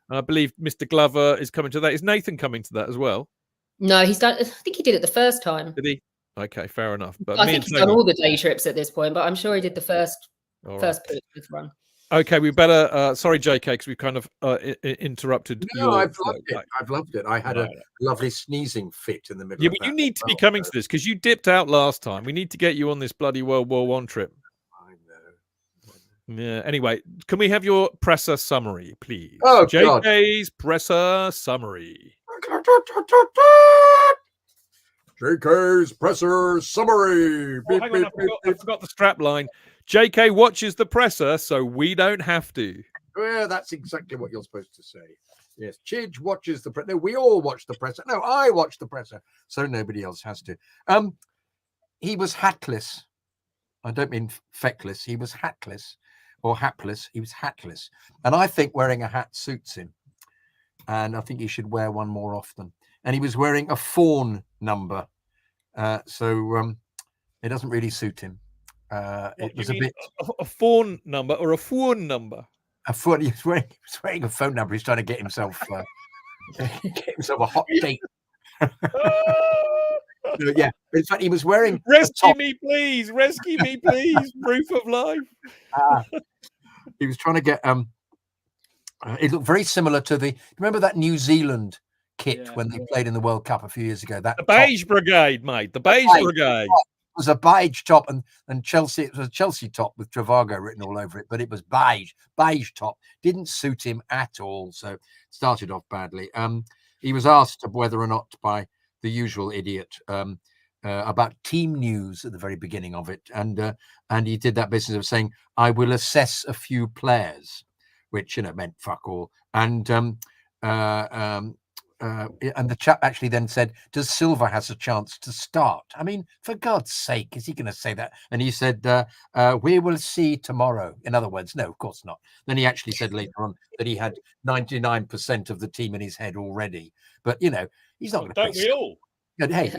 I believe Mr. Glover is coming to that. Is Nathan coming to that as well? No, he's done. I think he did it the first time. Did he? Okay, fair enough. But I think he's done all the day trips at this point, but I'm sure he did the first run. Okay, we better. Sorry, JK, because we kind of interrupted. No, I've loved it. I had a lovely sneezing fit in the middle. Yeah, but you need to be coming to this because you dipped out last time. We need to get you on this bloody World War I trip. I know. Yeah. Anyway, can we have your presser summary, please? Oh, JK's presser summary. JK's presser summary. Oh, hang on, I forgot the strap line. JK watches the presser, so we don't have to. Well, that's exactly what you're supposed to say. Yes, Chidge watches the presser. No, we all watch the presser. No, I watch the presser, so nobody else has to. He was hatless. I don't mean feckless. He was hatless or hapless. He was hatless. And I think wearing a hat suits him. And I think he should wear one more often. And he was wearing a fawn number. So it doesn't really suit him. It was a bit a phone number or a phone number. A phone. He was wearing a phone number. He's trying to get himself a hot date. Yeah, in fact, he was wearing Rescue me, please! Rescue me, please! Proof of life. He was trying to get it looked very similar to the. Remember that New Zealand kit when they played in the World Cup a few years ago? That the beige brigade, mate. The beige brigade. It was a beige top, and Chelsea. It was a Chelsea top with Travago written all over it, but it was beige top. Didn't suit him at all, so started off badly. He was asked whether or not by the usual idiot about team news at the very beginning of it, and he did that business of saying, "I will assess a few players," which meant fuck all, and the chap actually then said, "Does Silva has a chance to start?" I mean, for God's sake, is he going to say that? And he said, "We will see tomorrow." In other words, no, of course not. Then he actually said later on that he had 99% of the team in his head already. But he's not going to. Don't we all? Hey,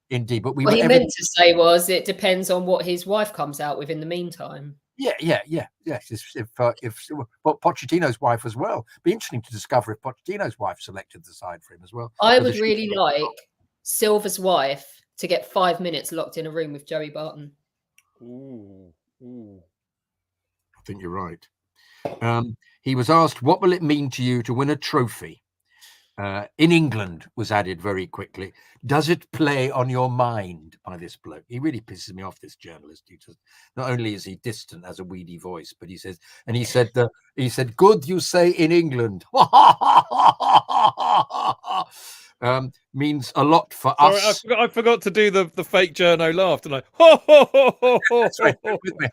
indeed. But what he meant to say was, it depends on what his wife comes out with in the meantime. Yeah. Yes, if Pochettino's wife as well. Be interesting to discover if Pochettino's wife selected the side for him as well. I would really like Silva's wife to get 5 minutes locked in a room with Joey Barton. Ooh. I think you're right. He was asked, "What will it mean to you to win a trophy?" In England was added very quickly. "Does it play on your mind?" by this bloke. He really pisses me off, this journalist. He just, not only is he distant, has a weedy voice, but he said, "Good, you say in England." Means a lot for us. I forgot to do the fake journo laugh, didn't I? That's right. With me.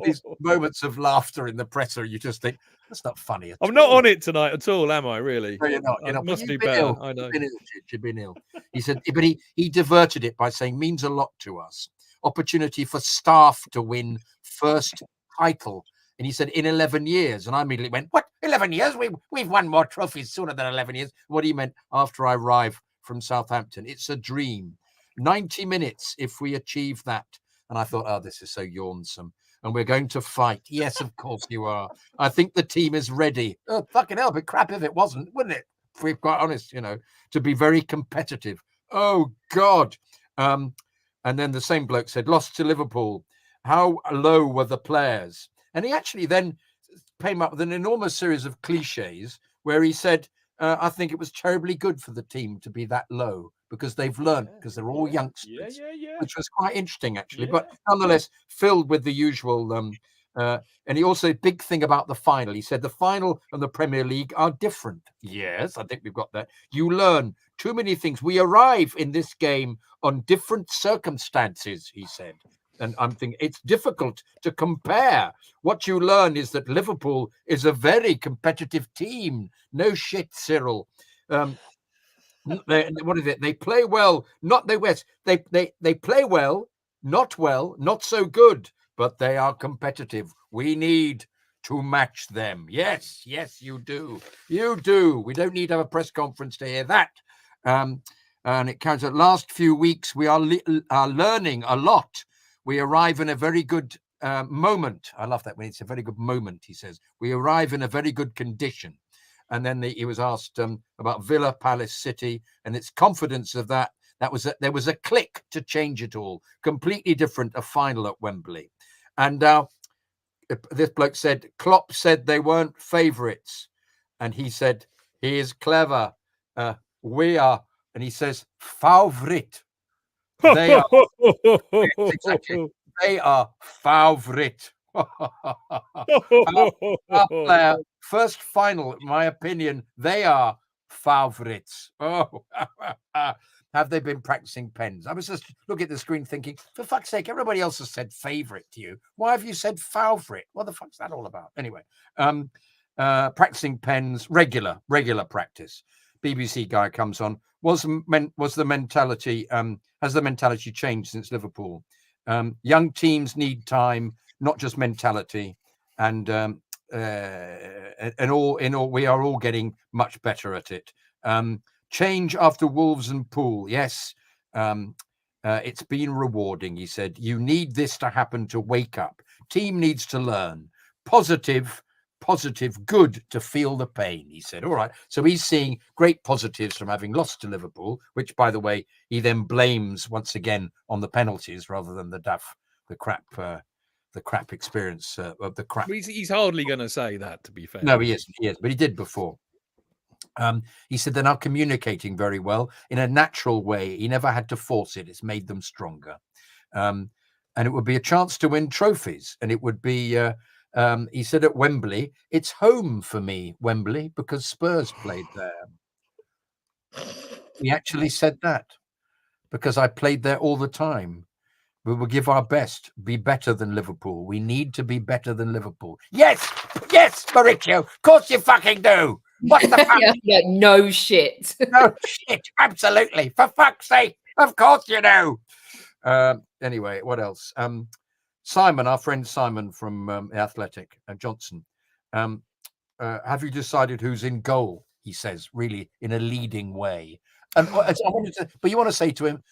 These moments of laughter in the presser, you just think, that's not funny at all. I'm not on it tonight at all, am I, really? No, you're not. I must do better. I know. You've been ill. He said, but he diverted it by saying, "Means a lot to us. Opportunity for staff to win first title." And he said, "In 11 years. And I immediately went, "What? 11 years? We've won more trophies sooner than 11 years. What he meant, after I arrive from Southampton. It's a dream. 90 minutes if we achieve that." And I thought, oh, this is so yawnsome. "And we're going to fight." Yes, of course you are. "I think the team is ready." Oh, fucking hell, but crap if it wasn't, wouldn't it? If we're quite honest, to be very competitive. Oh, God. And then the same bloke said, "Lost to Liverpool. How low were the players?" And he actually then came up with an enormous series of cliches where he said, "I think it was terribly good for the team to be that low because they've learned, because they're all youngsters," which was quite interesting, actually. But nonetheless, filled with the usual. And he also, big thing about the final. He said the final and the Premier League are different. Yes, I think we've got that. "You learn too many things. We arrive in this game on different circumstances," he said. And I'm thinking it's difficult to compare. What you learn is that Liverpool is a very competitive team. No shit, Cyril. What is it? They play well, not they play well, not so good, but they are competitive. We need to match them. Yes, you do. You do. We don't need to have a press conference to hear that. And it counts. The last few weeks, we are learning a lot. We arrive in a very good moment. I love that when it's a very good moment, he says. "We arrive in a very good condition." And then he was asked about Villa, Palace, City, and its confidence of that. There was a click to change it all. Completely different, a final at Wembley. And this bloke said, Klopp said they weren't favourites. And he said, he is clever. We are, and he says, favourite. They are, exactly. They are favourite. Our player, first final, in my opinion, they are favourites. Oh, have they been practicing pens? I was just looking at the screen thinking, for fuck's sake, everybody else has said favourite to you. Why have you said favourite? What the fuck's that all about? Anyway, practicing pens, regular practice. BBC guy comes on. Was the mentality has the mentality changed since Liverpool? Young teams need time, not just mentality, and all we are all getting much better at it. Change after Wolves and Pool, yes, it's been rewarding. He said, "You need this to happen to wake up. Team needs to learn. Positive, positive, good to feel the pain. He said, all right. So he's seeing great positives from having lost to Liverpool, which, by the way, he then blames once again on the penalties rather than the crap experience of the crap. He's hardly going to say that, to be fair. No, he isn't, but he did before. He said they're now communicating very well in a natural way. He never had to force it. It's made them stronger. And it would be a chance to win trophies. And it would be, he said at Wembley, it's home for me, Wembley, because Spurs played there. He actually said that, because I played there all the time. We will give our best, be better than Liverpool. We need to be better than Liverpool. Yes, Mauricio, of course you fucking do. What the fuck? Yeah, no shit. No shit, absolutely. For fuck's sake, of course you do. Anyway, what else? Simon, our friend Simon from Athletic, Johnson. Have you decided who's in goal? He says, really in a leading way. And but you want to say to him,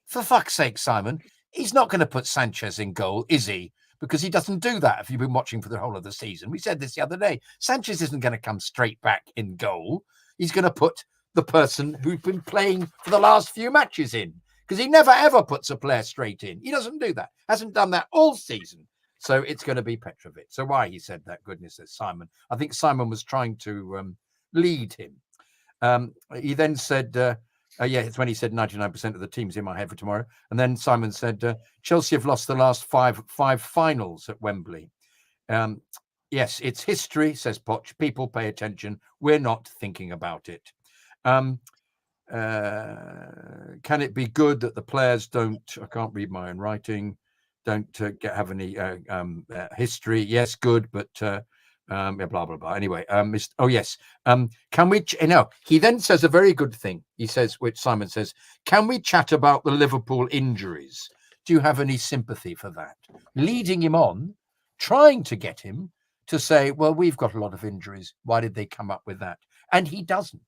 for fuck's sake, Simon, he's not going to put Sanchez in goal, is he? Because he doesn't do that. If you've been watching for the whole of the season, we said this the other day. Sanchez isn't going to come straight back in goal. He's going to put the person who's been playing for the last few matches in, because he never ever puts a player straight in. He doesn't do that. Hasn't done that all season. So it's going to be Petrovic. So why he said that? Goodness, says Simon. I think Simon was trying to lead him. He then said. It's when he said 99% of the team's in my head for tomorrow. And then Simon said, Chelsea have lost the last five finals at Wembley. Yes, it's history, says Poch. People pay attention. We're not thinking about it. Can it be good that the players don't, I can't read my own writing, don't have any history? Yes, good, but... blah blah blah. Anyway, can we? He then says a very good thing. He says, which Simon says, can we chat about the Liverpool injuries? Do you have any sympathy for that? Leading him on, trying to get him to say, well, we've got a lot of injuries. Why did they come up with that? And he doesn't.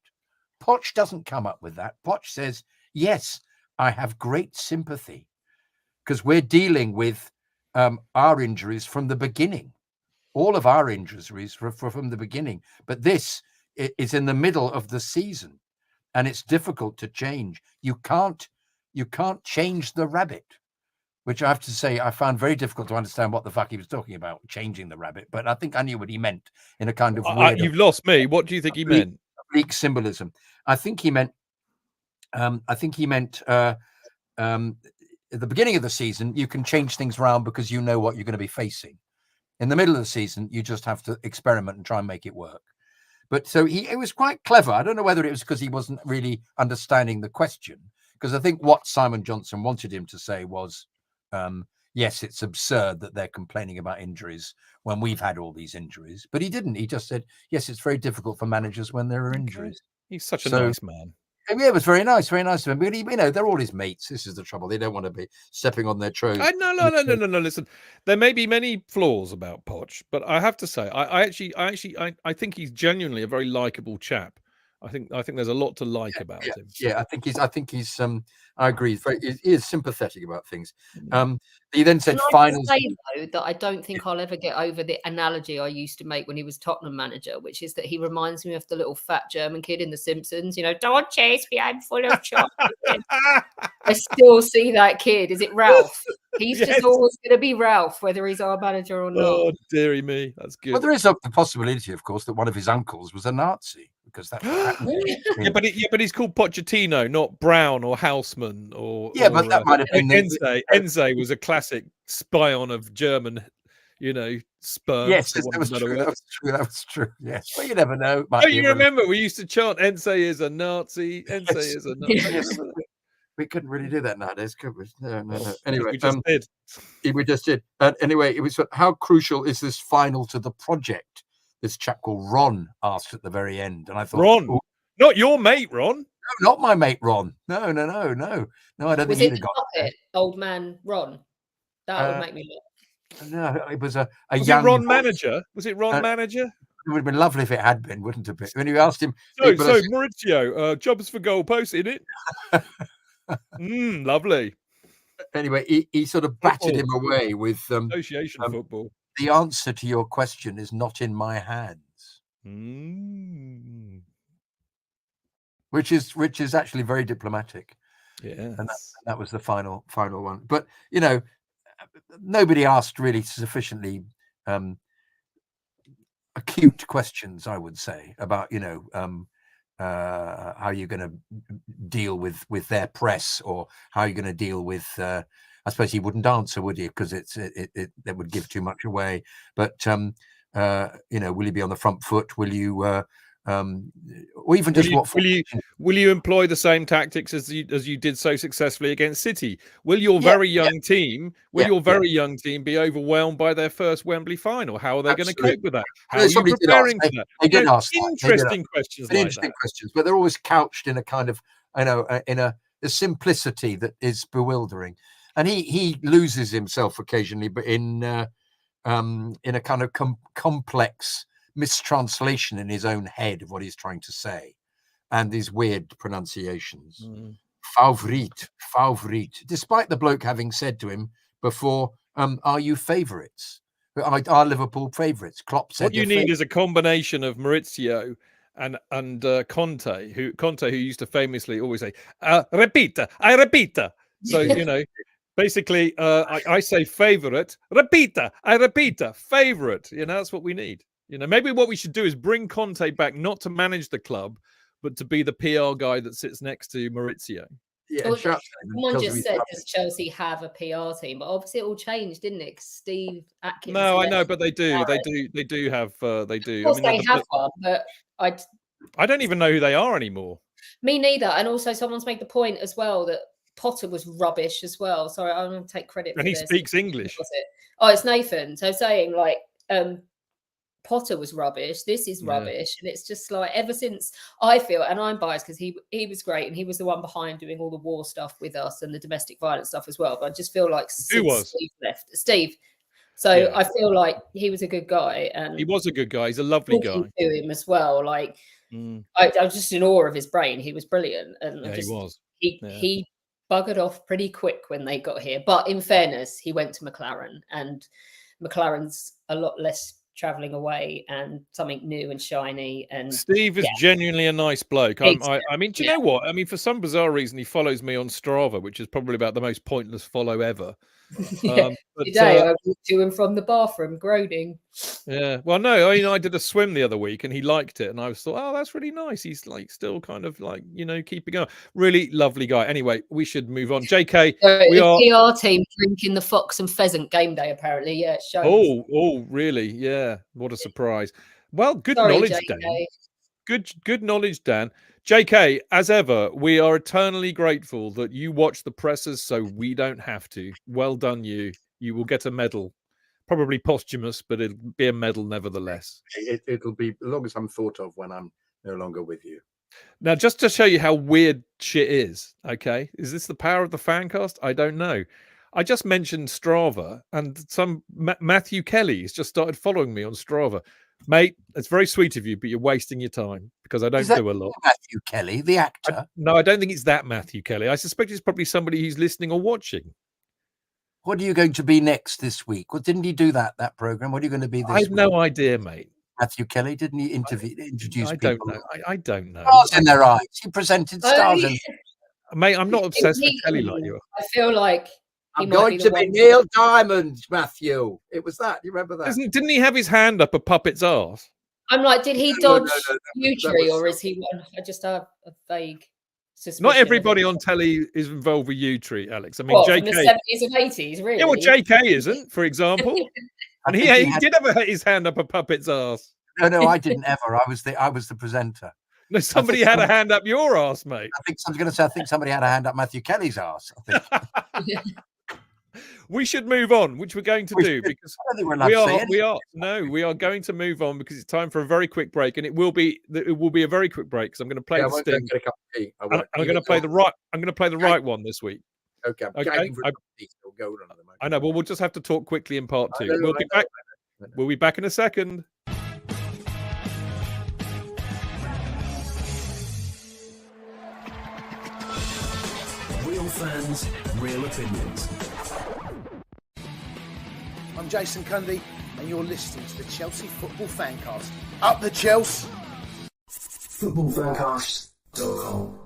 Poch doesn't come up with that. Poch says, yes, I have great sympathy, because we're dealing with our injuries from the beginning. All of our injuries from the beginning, but this is in the middle of the season, and it's difficult to change. You can't change the rabbit, which I have to say I found very difficult to understand what the fuck he was talking about, changing the rabbit. But I think I knew what he meant in a kind of weird. You've lost me. What do you think he meant? Oblique symbolism. I think he meant. At the beginning of the season, you can change things around because you know what you're going to be facing. In the middle of the season, you just have to experiment and try and make it work. But so it was quite clever. I don't know whether it was because he wasn't really understanding the question, because I think what Simon Johnson wanted him to say was, yes, it's absurd that they're complaining about injuries when we've had all these injuries. But he didn't. He just said, yes, it's very difficult for managers when there are injuries. He's such a nice man. Yeah, it was very nice of him. But they're all his mates. This is the trouble. They don't want to be stepping on their toes. No. Listen, there may be many flaws about Poch, but I have to say, I think he's genuinely a very likable chap. I think there's a lot to like about him. Yeah, I think he's. I agree. He is sympathetic about things. He then said, "Finals." Say, though, that I don't think I'll ever get over the analogy I used to make when he was Tottenham manager, which is that he reminds me of the little fat German kid in The Simpsons. You know, don't chase me, I'm full of chocolate. I still see that kid. Is it Ralph? He's just always going to be Ralph, whether he's our manager or not. Oh, dearie me, that's good. Well, there is the possibility, of course, that one of his uncles was a Nazi, because that's what happened. but he's called Pochettino, not Brown or Houseman or. But that might have been Enze was a classic spion of German, sperm. Yes, that was true. That was true. Yes, well, you never know. Oh, you remember we used to chant "Enze is a Nazi." Enze is a Nazi. Yes. We couldn't really do that nowadays, could we? No. Anyway, we just did. We just did. Anyway, it was how crucial is this final to the project? This chap called Ron asked at the very end, and I thought, Ron, not your mate, Ron. No, not my mate, Ron. No. I don't think he'd have got it. Old man Ron. That would make me laugh. No, it was a was young it Ron manager. Was it Ron manager? It would have been lovely if it had been, wouldn't it? When you asked him, so Maurizio, jobs for goalposts in it. Lovely. Anyway, he sort of batted him away with association football. the answer to your question is not in my hands, which is actually very diplomatic. Yeah, and that was the final one. But nobody asked really sufficiently acute questions, I would say, about how you're going to deal with their press, or how you're going to deal with. I suppose he wouldn't answer, would he? Because it would give too much away. But will you be on the front foot? Will you? Or even just will you employ the same tactics as you did so successfully against City? Will your very young team be overwhelmed by their first Wembley final? How are they going to cope with that? How are you preparing for that? They did ask interesting questions like interesting questions, but they're always couched in a kind of in a simplicity that is bewildering. And he loses himself occasionally, but in a kind of complex mistranslation in his own head of what he's trying to say, and these weird pronunciations. Favourite, despite the bloke having said to him before, are you favourites? Are Liverpool favourites? Klopp said. What you need is a combination of Maurizio and Conte, who used to famously always say, "Repita, I repita." So basically, I say favourite, repita, I repita, favourite. That's what we need. Maybe what we should do is bring Conte back, not to manage the club, but to be the PR guy that sits next to Maurizio. Yeah, someone just said, does Chelsea have a PR team? But obviously it all changed, didn't it? Steve Atkins. No, I know, but they do. They do have. They do. Of course, they have one, but I don't even know who they are anymore. Me neither. And also, someone's made the point as well that Potter was rubbish as well. Sorry, I'm going to take credit for this. And he speaks English. Oh, it's Nathan. So saying Potter was rubbish. This is rubbish, and it's just like ever since I feel, and I'm biased because he was great and he was the one behind doing all the war stuff with us and the domestic violence stuff as well. But I just feel like since Steve left, So I feel like he was a good guy, and he was a good guy. He's a lovely guy. To him as well, I was just in awe of his brain. He was brilliant, and he was. He buggered off pretty quick when they got here. But in fairness, he went to McLaren, and McLaren's a lot less traveling away and something new and shiny. And Steve is genuinely a nice bloke. I mean, do you know what? I mean, for some bizarre reason, he follows me on Strava, which is probably about the most pointless follow ever. Today I walked to him from the bathroom groaning. Yeah, well, no, I did a swim the other week and he liked it, and I thought, oh, that's really nice. He's like still kind of like keeping going. Really lovely guy. Anyway, we should move on. JK, we are PR team drinking the Fox and Pheasant game day. Apparently, yeah, it shows. Oh, really? Yeah, what a surprise. Well, good knowledge, JK. Dan. Good knowledge, Dan. JK, as ever, we are eternally grateful that you watch the presses so we don't have to. Well done, you. You will get a medal. Probably posthumous, but it'll be a medal nevertheless. It'll be as long as I'm thought of when I'm no longer with you. Now, just to show you how weird shit is, okay? Is this the power of the FanCast? I don't know. I just mentioned Strava, and some Matthew Kelly has just started following me on Strava. Mate, it's very sweet of you, but you're wasting your time because I don't do a lot. Matthew Kelly, the actor? No, I don't think it's that Matthew Kelly. I suspect it's probably somebody who's listening or watching. What are you going to be next this week? Well, didn't he do that program? What are you going to be this week? I have no idea, mate. Matthew Kelly, didn't he introduce people? I don't know. Stars in their eyes. He presented Stars in. Mate, I'm not obsessed with Kelly like you are. I feel like I'm going to be Neil Diamond, Matthew. It was that. You remember that? Didn't he have his hand up a puppet's arse? I'm like, did he dodge U-Tree, or is he one? I just have a vague suspicion. Not everybody on telly is involved with U-Tree, Alex. I mean, JK. From the 70s and 80s, really? Yeah, well, JK isn't, for example. And he did have his hand up a puppet's arse. No, I didn't ever. I was the presenter. No, somebody had a hand up your arse, mate. I think somebody had a hand up Matthew Kelly's arse. I think. We should move on, which we're going to do because we are going to move on because it's time for a very quick break, and it will be a very quick break because I'm going to play the sting. I'm going to play the right one this week. Okay. I know. Well, we'll just have to talk quickly in part two. We'll be back. We'll be back in a second. Real fans, real opinions. I'm Jason Cundy, and you're listening to the Chelsea Football Fancast. Up the Chelsea! footballfancast.com.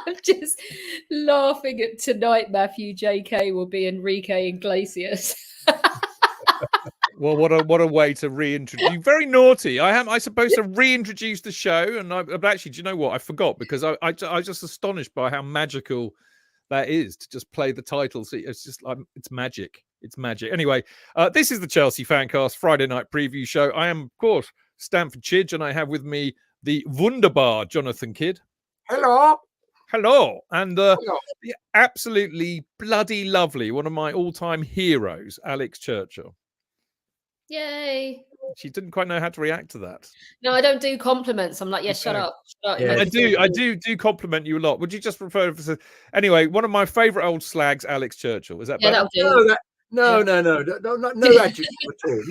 I'm just laughing at tonight. Matthew JK will be Enrique Iglesias. Well, what a way to reintroduce. Very naughty. I supposed to reintroduce the show, and but actually, do you know what? I forgot because I was just astonished by how magical that is to just play the title. See, it's just it's magic. It's magic. Anyway, this is the Chelsea Fancast Friday night preview show. I am, of course, Stamford Chidge, and I have with me the wunderbar Jonathan Kydd. Hello. Hello, and Hello. the absolutely bloody lovely, one of my all-time heroes, Alex Churchill. Yay. She didn't quite know how to react to that. No, I don't do compliments. I'm like, yeah, shut up. Yeah. I do compliment you a lot. Would you just refer to anyway? One of my favourite old slags, Alex Churchill. Is that better? No adjective at all.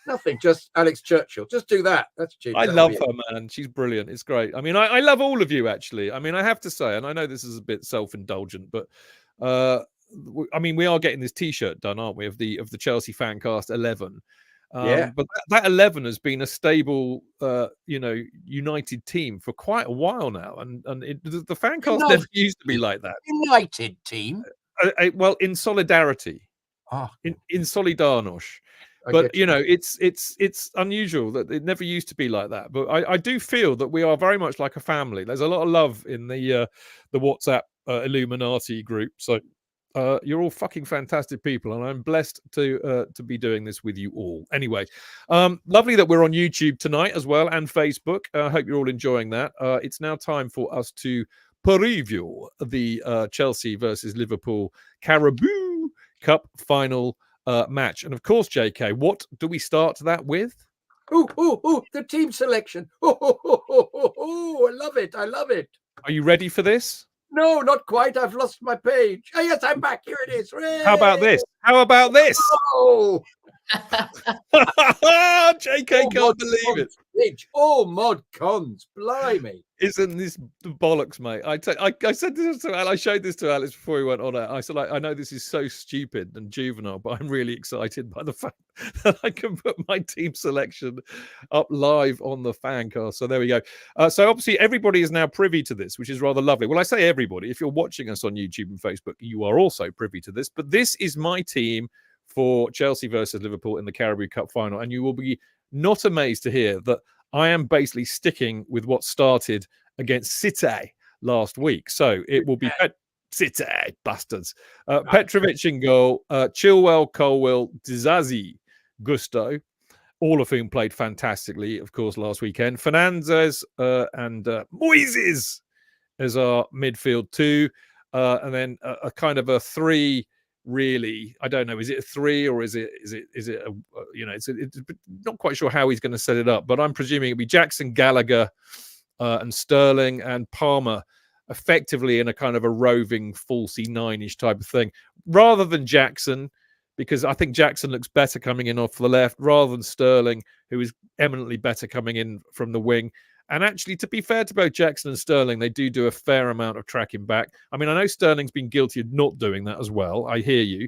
Nothing. Just Alex Churchill. Just do that. That's cheap. I love her, man. She's brilliant. It's great. I mean, I love all of you, actually. I mean, I have to say, and I know this is a bit self-indulgent, but I mean, we are getting this T-shirt done, aren't we? Of the Chelsea Fancast 11. Yeah. But that 11 has been a stable, united team for quite a while now, and the Fancast never used to be like that. United team. Well, in solidarity, in Solidarność. But it's unusual that it never used to be like that. But I do feel that we are very much like a family. There's a lot of love in the WhatsApp Illuminati group. So you're all fucking fantastic people, and I'm blessed to be doing this with you all. Anyway, lovely that we're on YouTube tonight as well, and Facebook. I hope you're all enjoying that. It's now time for us to preview the Chelsea versus Liverpool Carabao Cup final match. And of course, JK, what do we start that with? The team selection. I love it. Are you ready for this? No, not quite. I've lost my page. Oh, yes, I'm back. Here it is. Hooray! How about this? Oh, JK can't believe it. Oh, mod cons. Blimey. Isn't this bollocks, mate? I said this to Alex. I showed this to Alex before he went on it. I said, I know this is so stupid and juvenile, but I'm really excited by the fact that I can put my team selection up live on the Fancast. So there we go. So obviously everybody is now privy to this, which is rather lovely. Well, I say everybody. If you're watching us on YouTube and Facebook, you are also privy to this. But this is my team for Chelsea versus Liverpool in the Carabao Cup final. And you will be not amazed to hear that I am basically sticking with what started against City last week. So it will be City bastards. Petrovic in goal, Chilwell, Colwill, Dizazi, Gusto, all of whom played fantastically, of course, last weekend. Fernandes and Moises as our midfield two. And then a kind of a three. Really, I don't know. Is it a three or is it it's not quite sure how he's going to set it up. But I'm presuming it'll be Jackson, Gallagher, and Sterling and Palmer, effectively in a kind of a roving falsy nine-ish type of thing, rather than Jackson, because I think Jackson looks better coming in off the left, rather than Sterling, who is eminently better coming in from the wing. And actually, to be fair to both Jackson and Sterling, they do a fair amount of tracking back. I mean, I know Sterling's been guilty of not doing that as well. I hear you.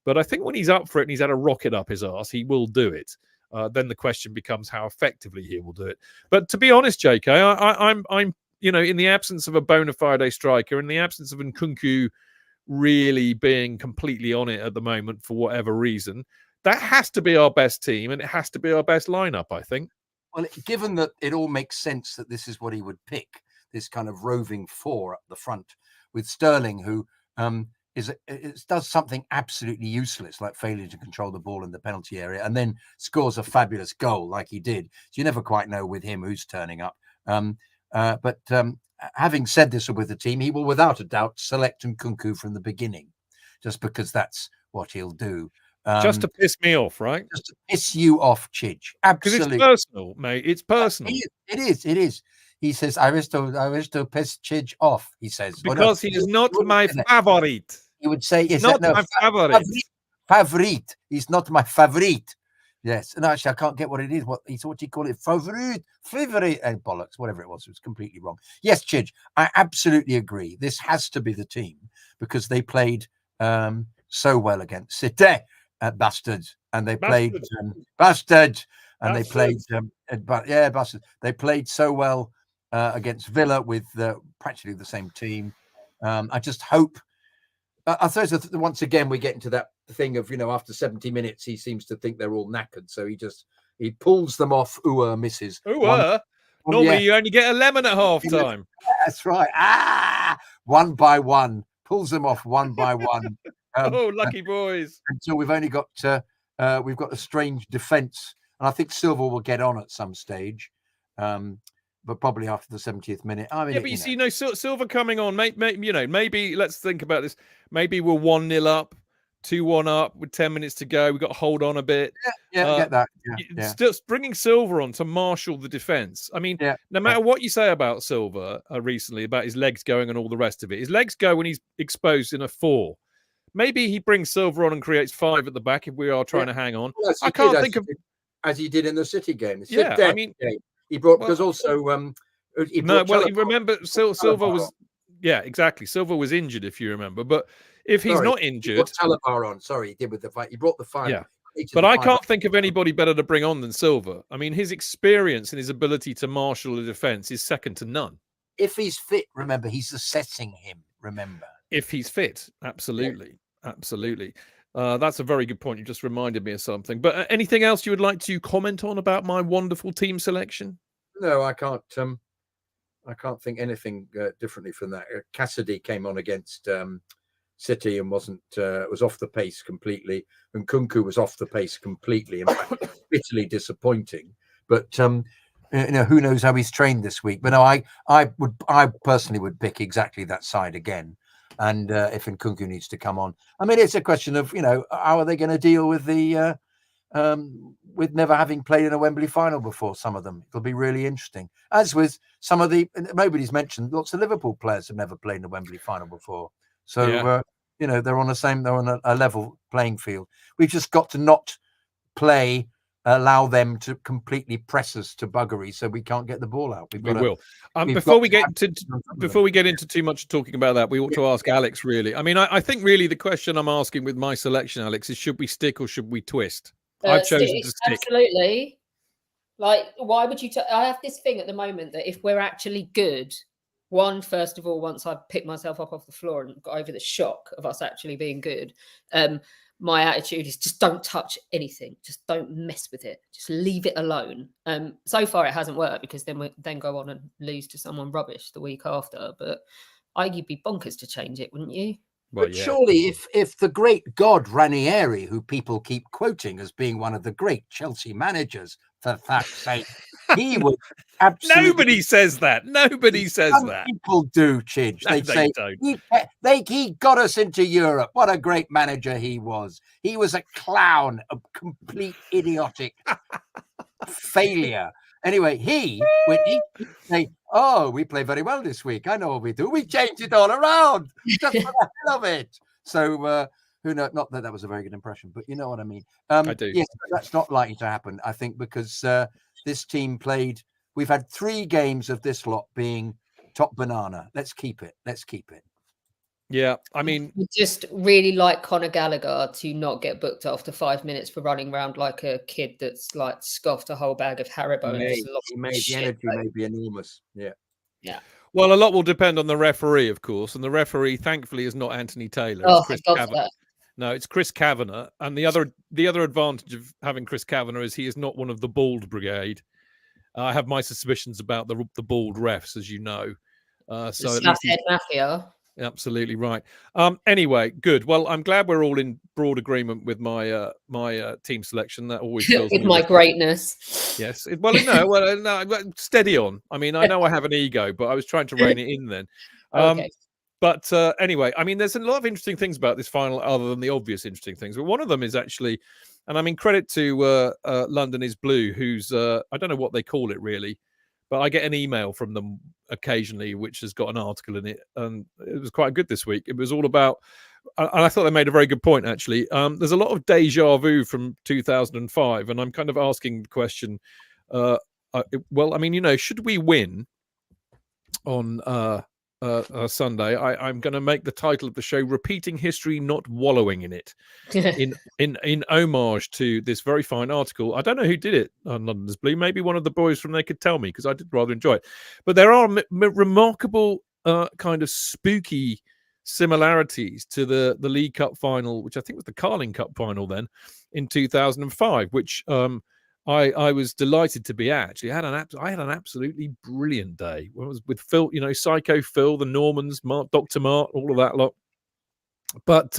But I think when he's up for it and he's had a rocket up his arse, he will do it. Then the question becomes how effectively he will do it. But to be honest, JK, I'm in the absence of a bona fide striker, in the absence of Nkunku really being completely on it at the moment for whatever reason, that has to be our best team and it has to be our best lineup, I think. Well, given that it all makes sense that this is what he would pick, this kind of roving four up the front with Sterling, who does something absolutely useless, like failing to control the ball in the penalty area, and then scores a fabulous goal like he did. So you never quite know with him who's turning up. But having said this with the team, he will without a doubt select Nkunku from the beginning, just because that's what he'll do. Just to piss me off, right? Just to piss you off, Chidge. Absolutely. Because it's personal, mate. It's personal. It is. He says, I wish to piss Chidge off, he says. Because he is not my favorite. He would say, not my favorite. Favorite. He's not my favorite. Yes, and actually, I can't get what it is. What do you call it? Favorite, bollocks, whatever it was. It was completely wrong. Yes, Chidge, I absolutely agree. This has to be the team because they played so well against City, bastards, and they played bastards, and they played, bastards. They played so well against Villa with practically the same team. I just hope. I suppose once again we get into that thing of, after 70 minutes he seems to think they're all knackered, so he pulls them off. Misses. Normally you only get a lemon at half time. That's right. One by one, pulls them off one by one. Lucky boys! Until we've only got we've got a strange defence, and I think Silva will get on at some stage. But probably after the 70th minute. I mean, but you see, Silva coming on, maybe let's think about this. Maybe we're 1-0 up, 2-1 up with 10 minutes to go. We've got to hold on a bit. I get that. Still bringing Silva on to marshal the defence. I mean, no matter what you say about Silva recently, about his legs going and all the rest of it, his legs go when he's exposed in a 4. Maybe he brings Silva on and creates 5 at the back if we are trying to hang on. Well, I can't think of... As he did in the City game. I mean... He brought because also remember Silva was exactly. Silva was injured, if you remember. But if he's not injured, Talibar on. Sorry, he did with the fight. He brought the 5. Yeah, but I can't think of anybody better to bring on than Silva. I mean, his experience and his ability to marshal a defence is second to none. If he's fit, remember, he's assessing him. Remember, if he's fit, absolutely. That's a very good point. You just reminded me of something. But anything else you would like to comment on about my wonderful team selection? No, I can't. I can't think anything differently from that. Cassidy came on against City and was off the pace completely, and Kunku was off the pace completely. In fact, bitterly disappointing. But who knows how he's trained this week? But no, I personally would pick exactly that side again. And if Nkunku needs to come on, I mean, it's a question of how are they going to deal with the with never having played in a Wembley final before. Some of them, it'll be really interesting. As with some of the nobody's mentioned, lots of Liverpool players have never played in a Wembley final before. So they're on a level playing field. We've just got to not allow them to completely press us to buggery, so we can't get the ball out. We will. Before we get into too much talking about that, we ought to ask Alex. Really, I mean, I think really the question I'm asking with my selection, Alex, is should we stick or should we twist? I've chosen to stick. Absolutely. Like, why would you? I have this thing at the moment that if we're actually good, first of all, once I picked myself up off the floor and got over the shock of us actually being good, my attitude is just don't touch anything. Just don't mess with it. Just leave it alone. So far, it hasn't worked because then we go on and lose to someone rubbish the week after. But you'd be bonkers to change it, wouldn't you? But surely, if the great God Ranieri, who people keep quoting as being one of the great Chelsea managers, for fuck's sake, he would absolutely. Nobody says that. Nobody says that. People do, Chidge. No, they say he got us into Europe. What a great manager he was. He was a clown, a complete idiotic failure. Anyway, when he say, "Oh, we play very well this week. I know what we do. We changed it all around just for the hell of it." So, who knows? Not that was a very good impression, but you know what I mean. I do. Yes, that's not likely to happen. I think because this team played. We've had 3 games of this lot being top banana. Let's keep it. Yeah, I mean, we just really like Conor Gallagher to not get booked after 5 minutes for running around like a kid that's like scoffed a whole bag of Haribo. The energy may be enormous. Yeah. Well, a lot will depend on the referee, of course, and the referee, thankfully, is not Anthony Taylor. It's Chris Kavanagh. No, it's Chris Kavanagh, and the other advantage of having Chris Kavanagh is he is not one of the bald brigade. I have my suspicions about the bald refs, as you know. So Slathead Mafia. Absolutely right. Anyway, good. Well, I'm glad we're all in broad agreement with my team selection. That always feels with my greatness. Yes. No, steady on. I mean, I know I have an ego, but I was trying to rein it in then. Okay. But anyway, I mean, there's a lot of interesting things about this final, other than the obvious interesting things. But one of them is actually, and I mean, credit to London is Blue, who's I don't know what they call it really, but I get an email from them occasionally, which has got an article in it, and it was quite good this week. It was all about I thought they made a very good point, actually. There's a lot of deja vu from 2005, and I'm kind of asking the question, well, I mean, should we win on Sunday? I'm going to make the title of the show "Repeating History, Not Wallowing in It," in homage to this very fine article. I don't know who did it on London's Blue. Maybe one of the boys from there could tell me, because I did rather enjoy it. But there are remarkable kind of spooky similarities to the League Cup final, which I think was the Carling Cup final then in 2005, which I was delighted to be at. Actually, I had an absolutely brilliant day. It was with Phil, Psycho Phil, the Normans, Dr. Mart, all of that lot. But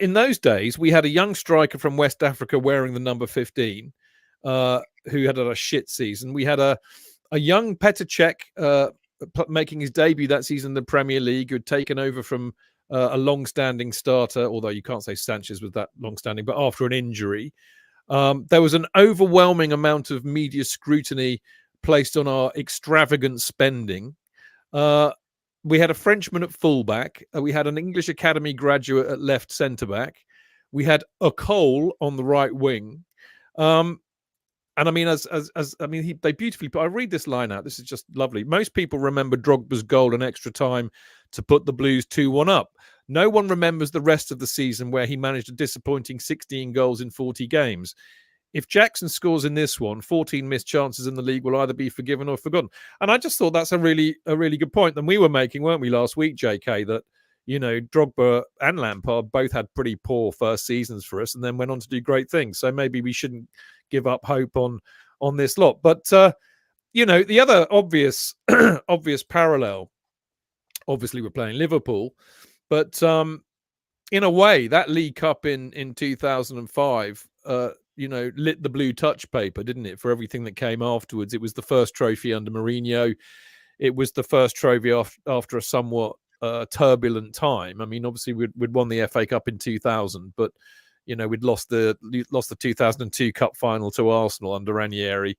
in those days, we had a young striker from West Africa wearing the number 15, who had a shit season. We had a young Petr Cech making his debut that season in the Premier League, who had taken over from a long-standing starter, although you can't say Sanchez was that long-standing, but after an injury. There was an overwhelming amount of media scrutiny placed on our extravagant spending. We had a Frenchman at fullback. We had an English Academy graduate at left centre-back. We had a Cole on the right wing. And I mean, they beautifully put. I read this line out. This is just lovely. Most people remember Drogba's goal in extra time to put the Blues 2-1 up. No one remembers the rest of the season where he managed a disappointing 16 goals in 40 games. If Jackson scores in this one, 14 missed chances in the league will either be forgiven or forgotten. And I just thought that's a really good point that we were making, weren't we, last week, JK, that, Drogba and Lampard both had pretty poor first seasons for us and then went on to do great things. So maybe we shouldn't give up hope on this lot. But, the other obvious parallel, obviously we're playing Liverpool, but in a way, that League Cup in 2005, lit the blue touch paper, didn't it, for everything that came afterwards. It was the first trophy under Mourinho. It was the first trophy after a somewhat turbulent time. I mean, obviously, we'd won the FA Cup in 2000, but, we'd lost the 2002 Cup final to Arsenal under Ranieri,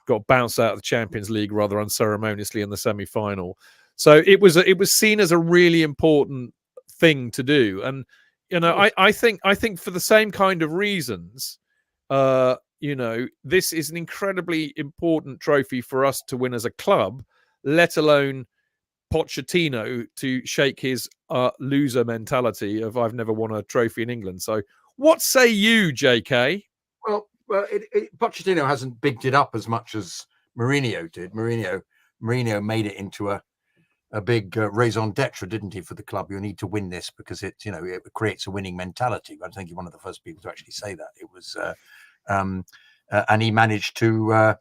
got bounced out of the Champions League rather unceremoniously in the semi-final. So it was seen as a really important thing to do. And, I think for the same kind of reasons, this is an incredibly important trophy for us to win as a club, let alone Pochettino to shake his loser mentality of I've never won a trophy in England. So what say you, JK? Well, Pochettino hasn't bigged it up as much as Mourinho did. Mourinho made it into a big raison d'etre, didn't he, for the club? You need to win this because it creates a winning mentality. I think he's one of the first people to actually say that. It was, and he managed to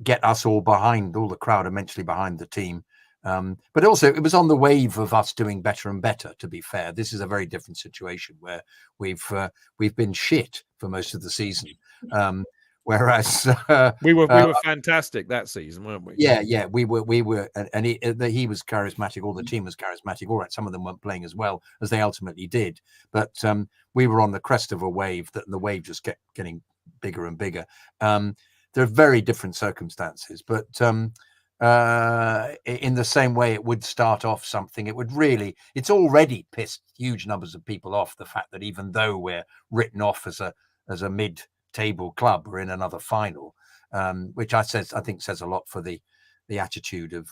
get us all the crowd immensely behind the team. But also, it was on the wave of us doing better and better. To be fair, this is a very different situation where we've been shit for most of the season. Whereas we were fantastic that season, weren't we? Yeah, we were, and he was charismatic. All the team was charismatic. All right, some of them weren't playing as well as they ultimately did, but we were on the crest of a wave. That the wave just kept getting bigger and bigger. There are very different circumstances, but in the same way, it would start off something. It's already pissed huge numbers of people off. The fact that even though we're written off as a mid-table club, we're in another final, which I think says a lot for the attitude of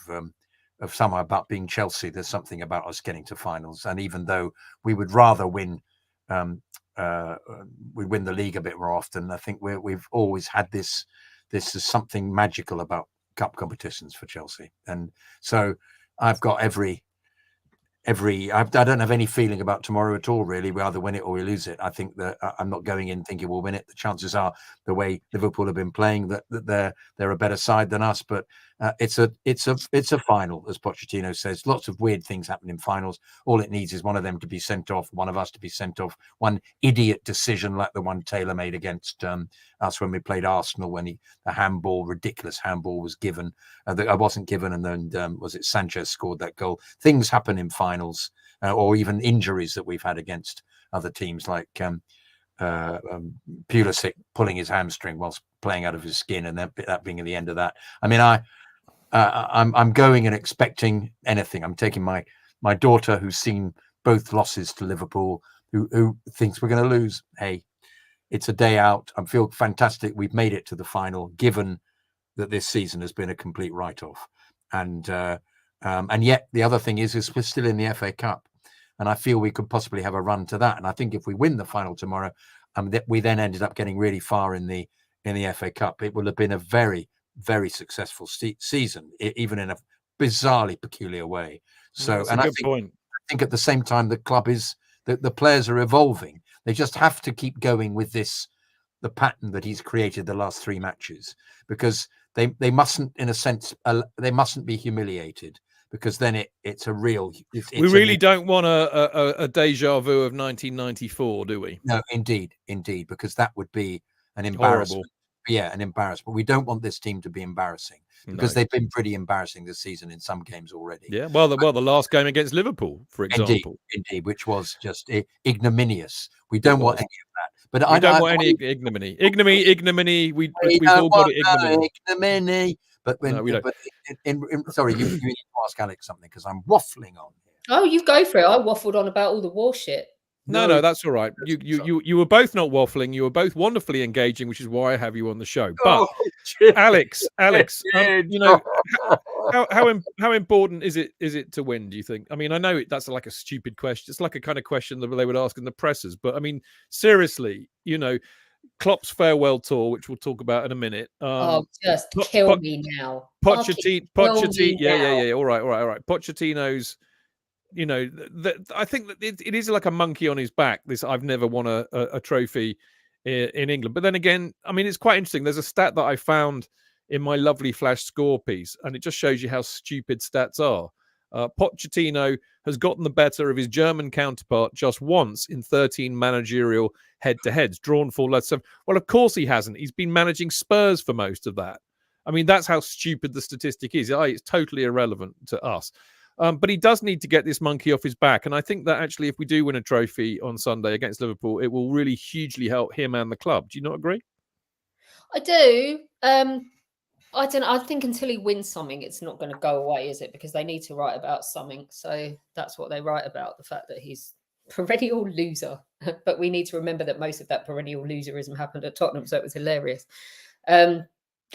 somehow about being Chelsea. There's something about us getting to finals, and even though we would rather win, we win the league a bit more often. I think we've always had this. This is something magical about cup competitions for Chelsea, and so I've got every I don't have any feeling about tomorrow at all, really. We either win it or we lose it. I think that I'm not going in thinking we'll win it. The chances are, the way Liverpool have been playing, that they're a better side than us. But it's a final, as Pochettino says. Lots of weird things happen in finals. All it needs is one of them to be sent off, one of us to be sent off, one idiot decision like the one Taylor made against us when we played Arsenal, when the ridiculous handball was given. I wasn't given, and then was it Sanchez scored that goal? Things happen in finals, or even injuries that we've had against other teams, like Pulisic pulling his hamstring whilst playing out of his skin, and that being at the end of that. I mean, I'm going and expecting anything. I'm taking my daughter, who's seen both losses to Liverpool, who thinks we're going to lose. Hey, it's a day out. I feel fantastic. We've made it to the final, given that this season has been a complete write-off. And yet the other thing is we're still in the FA Cup, and I feel we could possibly have a run to that. And I think if we win the final tomorrow, that we then ended up getting really far in the FA Cup, it will have been a very, very successful season, even in a bizarrely peculiar way. So, that's a good point. I think at the same time, the club is the players are evolving. They just have to keep going with the pattern that he's created the last 3 matches, because they mustn't, in a sense, they mustn't be humiliated, because then it's a real. We really don't want a deja vu of 1994, do we? No, indeed, because that would be an embarrassment. Horrible. Yeah, an embarrassment. We don't want this team to be embarrassing, because they've been pretty embarrassing this season in some games already. Yeah, well, the last game against Liverpool, for example, indeed, which was just ignominious. We don't want any of that. But we don't want any ignominy. Ignominy. We've all got it. Ignominy. But when, no, we don't. But sorry, you need to ask Alex something, because I'm waffling on here. Oh, you go for it. I waffled on about all the war shit. No, that's all right. You were both not waffling. You were both wonderfully engaging, which is why I have you on the show. But Alex, you know, how important is it to win? Do you think? I mean, I know that's like a stupid question. It's like a kind of question that they would ask in the pressers. But I mean, seriously, you know, Klopp's farewell tour, which we'll talk about in a minute. Just kill me now. Pochettino. Yeah. All right. Pochettino's. You know, I think that it is like a monkey on his back. This I've never won a trophy in England. But then again, I mean, it's quite interesting. There's a stat that I found in my lovely flash score piece, and it just shows you how stupid stats are. Pochettino has gotten the better of his German counterpart just once in 13 managerial head-to-heads, drawn 4 less. Well, of course he hasn't. He's been managing Spurs for most of that. I mean, that's how stupid the statistic is. It's totally irrelevant to us. But he does need to get this monkey off his back. And I think that actually, if we do win a trophy on Sunday against Liverpool, it will really hugely help him and the club. Do you not agree? I do. I don't know. I think until he wins something, it's not going to go away, is it? Because they need to write about something. So that's what they write about, the fact that he's perennial loser. But we need to remember that most of that perennial loserism happened at Tottenham, so it was hilarious.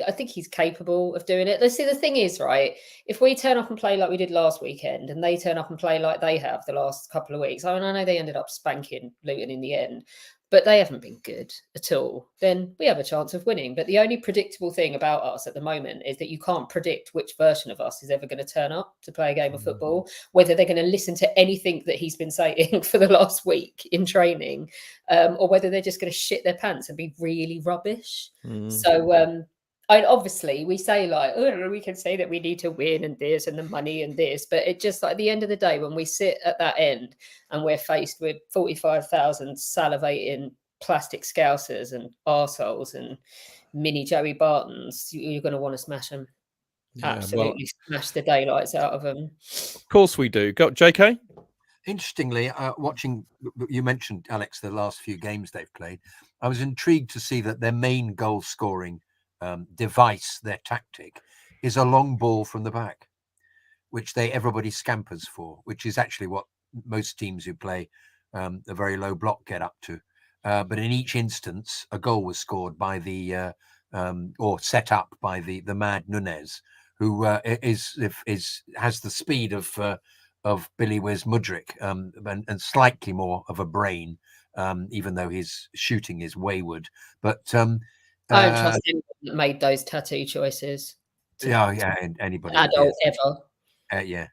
I think he's capable of doing it. Let's see, the thing is, right, if we turn up and play like we did last weekend, and they turn up and play like they have the last couple of weeks, I mean, I know they ended up spanking Luton in the end, but they haven't been good at all, then we have a chance of winning. But the only predictable thing about us at the moment is that you can't predict which version of us is ever going to turn up to play a game of football, whether they're going to listen to anything that he's been saying for the last week in training, or whether they're just going to shit their pants and be really rubbish. So, and obviously we say like, oh, we can say that we need to win and this and the money and this, but it just, like, at the end of the day, when we sit at that end and we're faced with 45,000 salivating plastic scousers and arseholes and mini Joey Bartons, you're going to want to smash them. Yeah, absolutely, smash the daylights out of them. Of course we do. Got JK? Interestingly, watching, you mentioned, Alex, the last few games they've played, I was intrigued to see that their main goal scoring device, their tactic, is a long ball from the back, which everybody scampers for, which is actually what most teams who play a very low block get up to. But in each instance, a goal was scored by or set up by the mad Nunez, who has the speed of Billy Wiz Mudryk, and slightly more of a brain, even though his shooting is wayward. But I don't trust anyone that made those tattoo choices. Anybody. Adult ever. Yeah.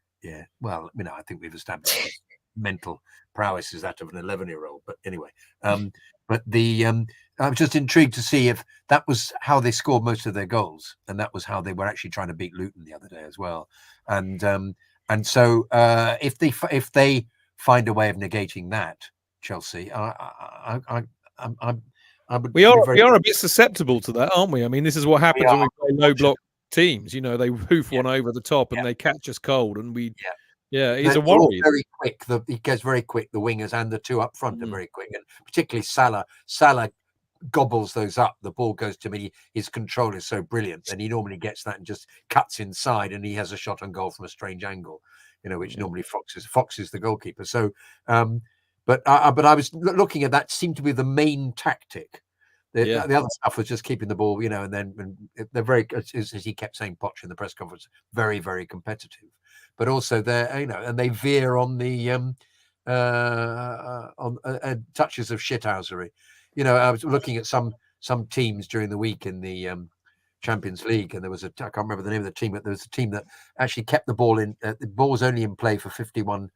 Well, I think we've established his mental prowess is that of an 11-year-old. But anyway, but I was just intrigued to see if that was how they scored most of their goals, and that was how they were actually trying to beat Luton the other day as well. And so if they find a way of negating that, Chelsea, we are a bit susceptible to that, aren't we? I mean, this is what happens when we play low block teams. They hoof one over the top and they catch us cold, and he's a worry. Very quick. He gets very quick. The wingers and the two up front are very quick, and particularly Salah. Salah gobbles those up. The ball goes to me. His control is so brilliant, and he normally gets that and just cuts inside, and he has a shot on goal from a strange angle. which normally Fox is the goalkeeper. So, but I was looking at that. Seemed to be the main tactic. The other stuff was just keeping the ball, and then they're very, as he kept saying, Poch in the press conference, very, very competitive. But also they're, and they veer on the touches of shithousery. I was looking at some teams during the week in the Champions League, and there was I can't remember the name of the team, but there was a team that actually kept the ball in. The ball was only in play for 51%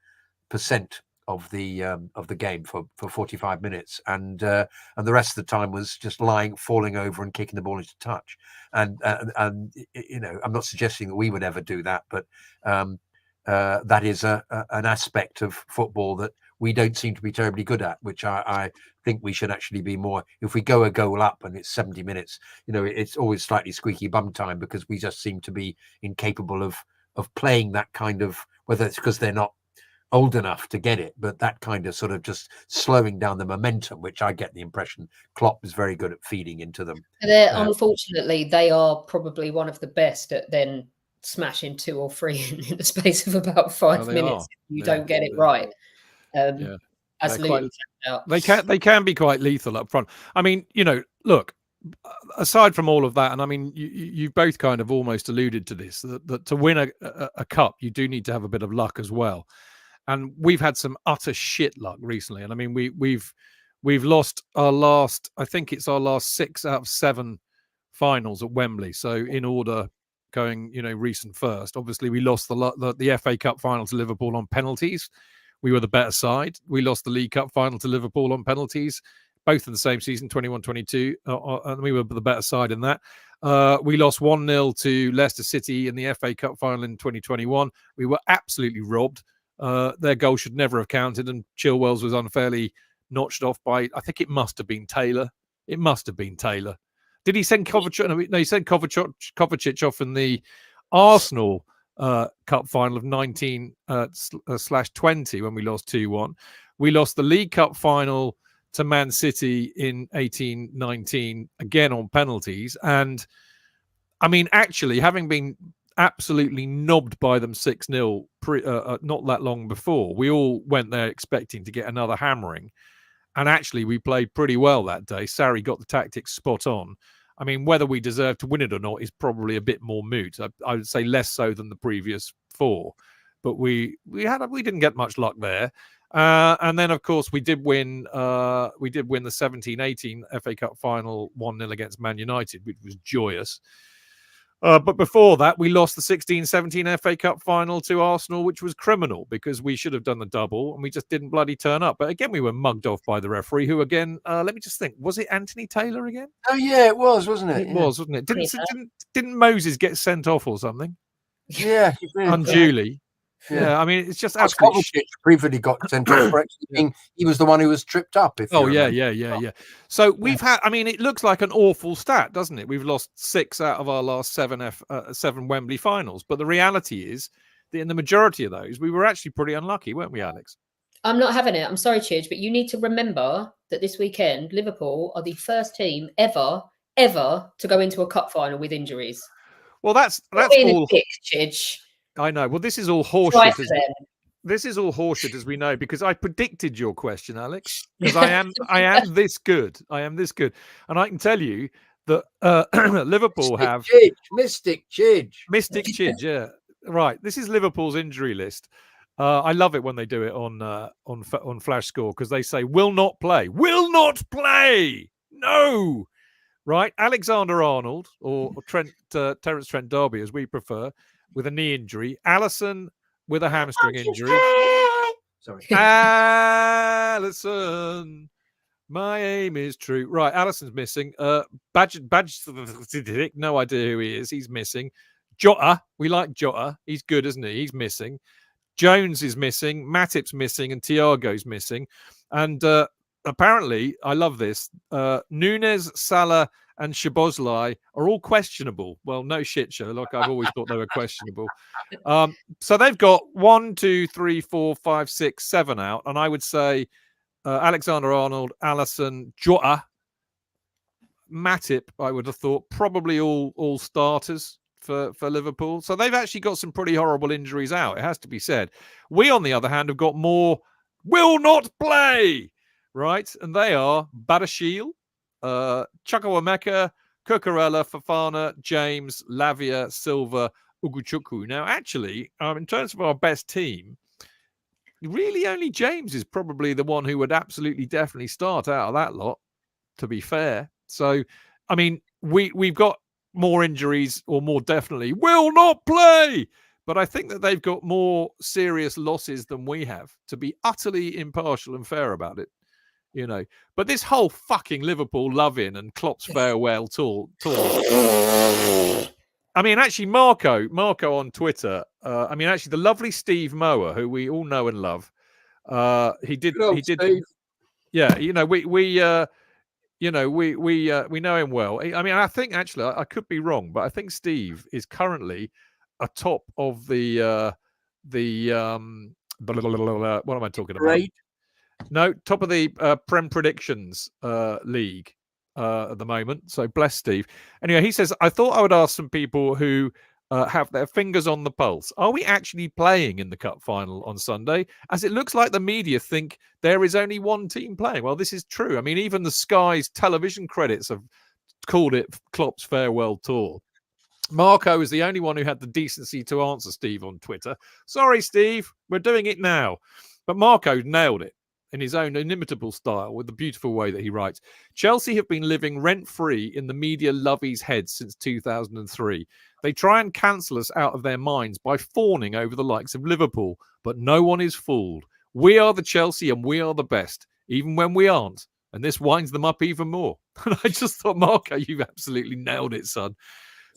of the game for 45 minutes, and the rest of the time was just falling over and kicking the ball into touch. And I'm not suggesting that we would ever do that, but that is an aspect of football that we don't seem to be terribly good at, which I think we should actually be more. If we go a goal up and it's 70 minutes, it's always slightly squeaky bum time, because we just seem to be incapable of playing that kind of, whether it's because they're not old enough to get it, but that kind of sort of just slowing down the momentum, which I get the impression Klopp is very good at feeding into them. Unfortunately, they are probably one of the best at then smashing 2 or 3 in the space of about 5 minutes. If you don't get it right. They can be quite lethal up front. I mean, look, aside from all of that, and I mean, you both kind of almost alluded to this, that to win a cup, you do need to have a bit of luck as well. And we've had some utter shit luck recently. And I mean, we've lost our last, I think it's our last 6 out of 7 finals at Wembley. So in order, going, recent first, obviously we lost the FA Cup final to Liverpool on penalties. We were the better side. We lost the League Cup final to Liverpool on penalties, both in the same season, 21-22, and we were the better side in that. We lost 1-0 to Leicester City in the FA Cup final in 2021. We were absolutely robbed. Their goal should never have counted, and Chilwell's was unfairly notched off by, I think it must have been Taylor. It must have been Taylor. Did he send Kovacic? No, he sent Kovacic off in the Arsenal Cup final of 19/20 when we lost 2-1. We lost the League Cup final to Man City in 18-19, again on penalties. And I mean, actually, having been absolutely knobbed by them 6-0 not that long before, we all went there expecting to get another hammering, and actually we played pretty well that day. Sarri got the tactics spot on. I mean, whether we deserve to win it or not is probably a bit more moot. I would say less so than the previous 4, but we didn't get much luck there. And then, of course, we did win the 17-18 FA Cup final 1-0 against Man United, which was joyous. But before that, we lost the 16-17 FA Cup final to Arsenal, which was criminal, because we should have done the double and we just didn't bloody turn up. But again, we were mugged off by the referee, who again, let me just think, was it Anthony Taylor again? Oh yeah, it was, wasn't it? It was, wasn't it? Didn't Moses get sent off or something? Yeah, unduly. Yeah, I mean, it's just absolutely shit. Previously got sent off for actually he was the one who was tripped up. Yeah. So we've had, I mean, it looks like an awful stat, doesn't it? We've lost 6 out of our last 7 Wembley finals. But the reality is that in the majority of those, we were actually pretty unlucky, weren't we, Alex? I'm not having it. I'm sorry, Chidge, but you need to remember that this weekend, Liverpool are the first team ever to go into a cup final with injuries. Well, that's all. Chidge. I know. Well, this is all horseshit. This is all horseshit, as we know, because I predicted your question, Alex. Because I am this good. I am this good, and I can tell you that Liverpool have Mystic Chidge. Yeah, right. This is Liverpool's injury list. I love it when they do it on Flash Score, because they say will not play. No. Right, Alexander-Arnold or Terence Trent D'Arby, as we prefer, with a knee injury. Alisson with a hamstring injury. Sorry. Alisson, my aim is true. Right, Alisson's missing. Badge, no idea who he is. He's missing. Jota, we like Jota. He's good, isn't he? He's missing. Jones is missing. Matip's missing, and Thiago's missing. And apparently, I love this. Nunes, Salah, and Szoboszlai are all questionable. Well, no shit, Sherlock. I've always thought they were questionable. So they've got 1, 2, 3, 4, 5, 6, 7 out. And I would say Alexander-Arnold, Alisson, Jota, Matip, I would have thought, probably all starters for Liverpool. So they've actually got some pretty horrible injuries out, it has to be said. We, on the other hand, have got more will not play, right? And they are Badashil, Chukwuemeka, Cucurella, Fofana, James, Lavia, Silva, Ugochukwu. Now, actually, in terms of our best team, really only James is probably the one who would absolutely definitely start out of that lot, to be fair. So, I mean, we've got more injuries, or more definitely will not play. But I think that they've got more serious losses than we have, to be utterly impartial and fair about it, you know. But this whole fucking Liverpool love-in and Klopp's farewell tour. I mean, actually, Marco on Twitter. I mean, actually, the lovely Steve Mower, who we all know and love. He did. Steve. Yeah, you know, we know him well. I mean, I think actually, I could be wrong, but I think Steve is currently atop of the what am I talking about? Right. No, top of the Prem Predictions league at the moment. So bless Steve. Anyway, he says, I thought I would ask some people who have their fingers on the pulse. Are we actually playing in the cup final on Sunday? As it looks like the media think there is only one team playing. Well, this is true. I mean, even the Sky's television credits have called it Klopp's farewell tour. Marco is the only one who had the decency to answer Steve on Twitter. Sorry, Steve, we're doing it now. But Marco nailed it in his own inimitable style with the beautiful way that he writes. Chelsea have been living rent-free in the media lovey's heads since 2003. They try and cancel us out of their minds by fawning over the likes of Liverpool, but no one is fooled. We are the Chelsea and we are the best, even when we aren't. And this winds them up even more. And I just thought, Marco, you've absolutely nailed it, son.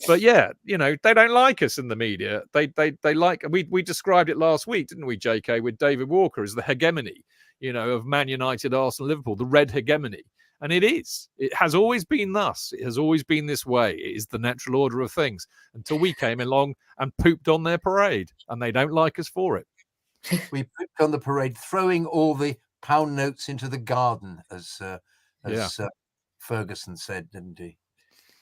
But yeah, you know, they don't like us in the media. They like, we described it last week, didn't we, JK, with David Walker as the hegemony, you know, of Man United, Arsenal, Liverpool, the red hegemony. And it is. It has always been thus. It has always been this way. It is the natural order of things until we came along and pooped on their parade, and they don't like us for it. We pooped on the parade, throwing all the pound notes into the garden, as Ferguson said, didn't he?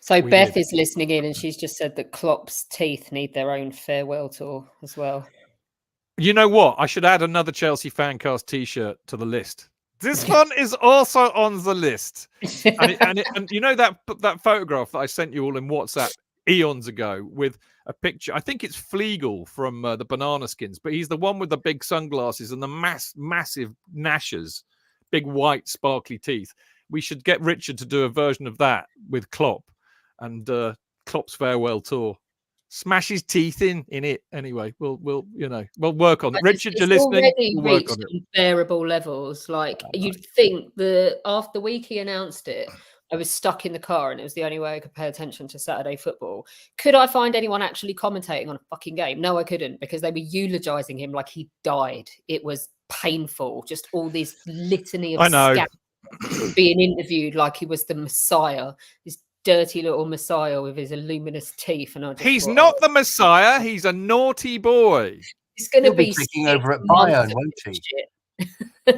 So Beth is listening in, and she's just said that Klopp's teeth need their own farewell tour as well. You know what? I should add another Chelsea FanCast T-shirt to the list. This one is also on the list. And you know that photograph that I sent you all in WhatsApp eons ago with a picture? I think it's Flegel from the Banana Skins, but he's the one with the big sunglasses and the massive gnashers, big white sparkly teeth. We should get Richard to do a version of that with Klopp and Klopp's farewell tour. Smash his teeth in it. Anyway, we'll work on it. Richard, you're listening. Already we'll work reached on it. unbearable levels. Like you'd think after the week he announced it, I was stuck in the car and it was the only way I could pay attention to Saturday football. Could I find anyone actually commentating on a fucking game? No, I couldn't, because they were eulogizing him like he died. It was painful. Just all this litany of scandals, being interviewed like he was the Messiah. This dirty little Messiah with his luminous teeth, and he's not the Messiah. He's a naughty boy. He's going to be taking over at Bayern, won't he?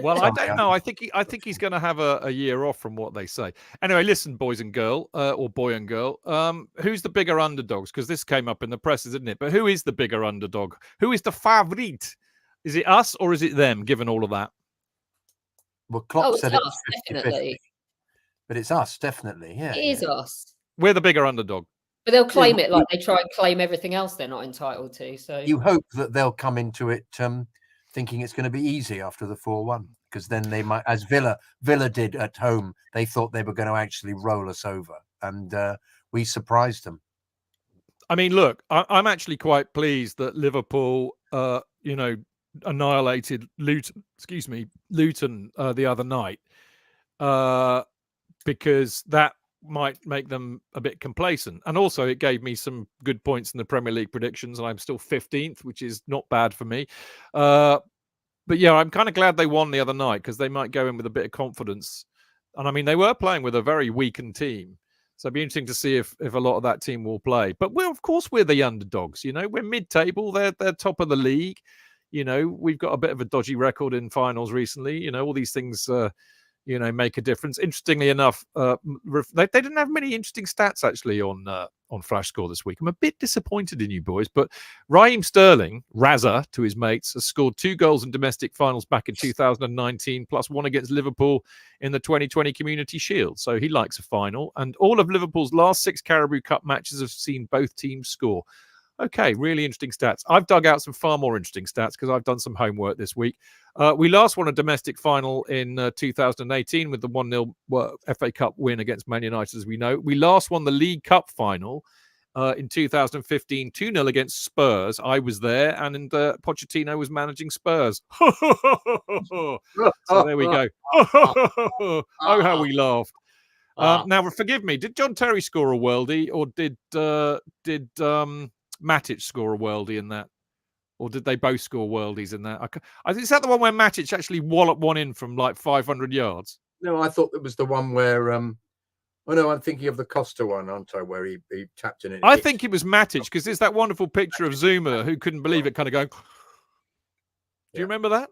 Well, I don't know. I think he's going to have a year off from what they say. Anyway, listen, boys and girl, or boy and girl, who's the bigger underdogs? Because this came up in the press, isn't it? But who is the bigger underdog? Who is the favourite? Is it us or is it them? Given all of that, well, Klopp said it's us, definitely. But it's us, definitely. Yeah, it is us. We're the bigger underdog. But they'll claim it like they try and claim everything else they're not entitled to. So you hope that they'll come into it thinking it's going to be easy after the 4-1, because then they might, as Villa did at home, they thought they were going to actually roll us over, and we surprised them. I mean, look, I'm actually quite pleased that Liverpool, annihilated Luton the other night. Because that might make them a bit complacent. And also it gave me some good points in the Premier League predictions, and I'm still 15th, which is not bad for me. But yeah, I'm kind of glad they won the other night, because they might go in with a bit of confidence. And I mean, they were playing with a very weakened team. So it'd be interesting to see if a lot of that team will play. But of course we're the underdogs, you know, we're mid-table, they're top of the league. You know, we've got a bit of a dodgy record in finals recently. You know, all these things make a difference. Interestingly enough, they didn't have many interesting stats actually on Flash Score this week. I'm a bit disappointed in you boys, but Raheem Sterling, Razza to his mates, has scored 2 goals in domestic finals back in 2019, plus 1 against Liverpool in the 2020 Community Shield. So he likes a final. And all of Liverpool's last 6 Carabao Cup matches have seen both teams score. Okay, really interesting stats. I've dug out some far more interesting stats because I've done some homework this week. We last won a domestic final in 2018 with the 1-0 FA Cup win against Man United, as we know. We last won the League Cup final in 2015, 2-0 against Spurs. I was there, and Pochettino was managing Spurs. So there we go. Oh, how we laughed. Now, forgive me, did John Terry score a worldie, or did Matic score a worldie in that? Or did they both score worldies in that? Is that the one where Matic actually walloped one in from like 500 yards? No, I thought it was the one where... oh, no, I'm thinking of the Costa one, aren't I, where he tapped in it. I think it was Matic, because there's that wonderful picture of Zuma, who couldn't believe it, kind of going... Do you remember that?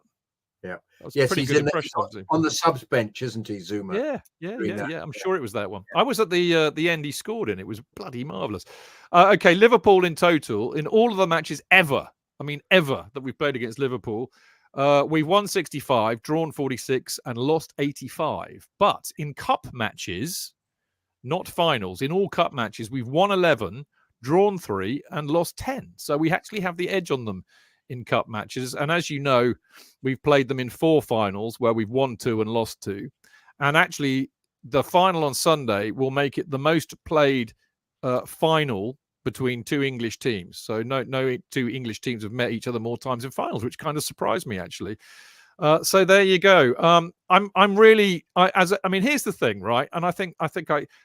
Yeah. Yes, he's on the subs bench, isn't he, Zuma? Yeah. I'm sure it was that one. I was at the end he scored in. It was bloody marvellous. Okay, Liverpool in total, in all of the matches ever that we've played against Liverpool, we've won 65, drawn 46, and lost 85. But in cup matches, not finals, in all cup matches, we've won 11, drawn 3, and lost 10. So we actually have the edge on them in cup matches. And as you know, we've played them in 4 finals where we've won 2 and lost 2. And actually, the final on Sunday will make it the most played final between 2 English teams. So no 2 English teams have met each other more times in finals, which kind of surprised me, actually. So there you go. Here's the thing, right? And I think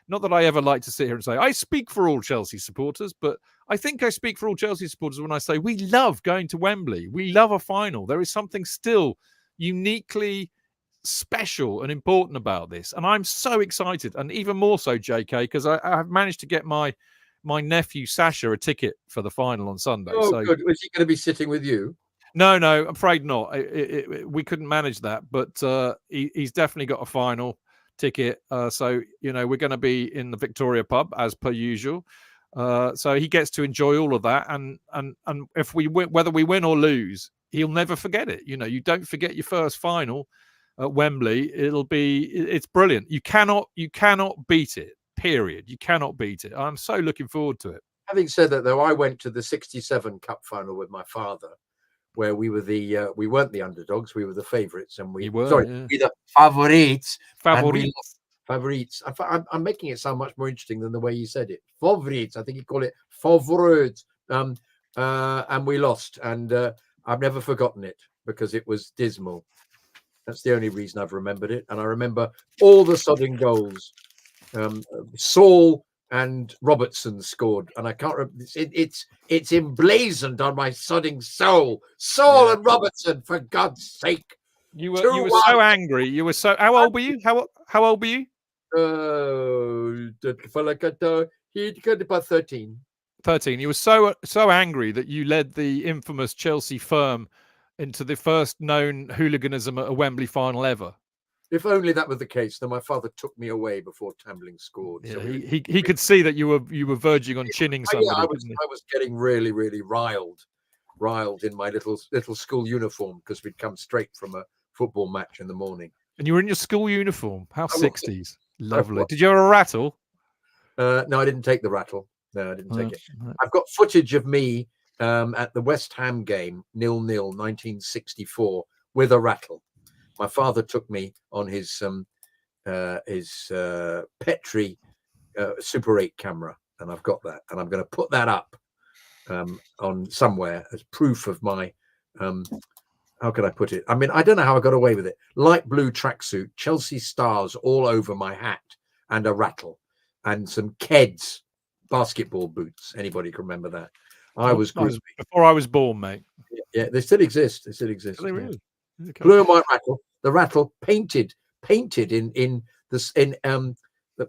not that I ever like to sit here and say I speak for all Chelsea supporters, but I think I speak for all Chelsea supporters when I say we love going to Wembley. We love a final. There is something still uniquely special and important about this. And I'm so excited, and even more so, JK, because I have managed to get my nephew Sasha a ticket for the final on Sunday. Oh, so good. Was he going to be sitting with you? No, I'm afraid not. We couldn't manage that, but he's definitely got a final ticket. So, we're going to be in the Victoria pub as per usual. So he gets to enjoy all of that. And if we win, whether we win or lose, he'll never forget it. You don't forget your first final at Wembley. It's brilliant. You cannot beat it, period. You cannot beat it. I'm so looking forward to it. Having said that, though, I went to the 67 Cup final with my father, where we were we weren't the underdogs, we were the favourites, and we were the favorites. Favorites. I'm making it sound much more interesting than the way you said it. Favorites. I think you call it favorites. And we lost, and I've never forgotten it because it was dismal. That's the only reason I've remembered it, and I remember all the sodding goals. Saul and Robertson scored, and I can't remember. It's emblazoned on my sodding soul. Saul and Robertson, for God's sake! You were so angry. You were so. How old were you? How old were you? He got about 13. 13. You were so angry that you led the infamous Chelsea firm into the first known hooliganism at a Wembley final ever. If only that were the case, then my father took me away before Tambling scored. Yeah, so he could see that you were verging on chinning somebody. I was getting really, really riled in my little school uniform because we'd come straight from a football match in the morning. And you were in your school uniform. How 60s. Lovely. Did you have a rattle? No, I didn't take the rattle. No, I didn't take it. I've got footage of me at the West Ham game, 0-0, 1964, with a rattle. My father took me on his Petri Super 8 camera, and I've got that, and I'm going to put that up on somewhere as proof of my how could I put it? I mean, I don't know how I got away with it. Light blue tracksuit, Chelsea stars all over my hat, and a rattle, and some Keds basketball boots. Anybody can remember that? I was before I was born, mate. Yeah, they still exist. They still exist. Are they really? Okay. Blue and white rattle. The rattle painted in the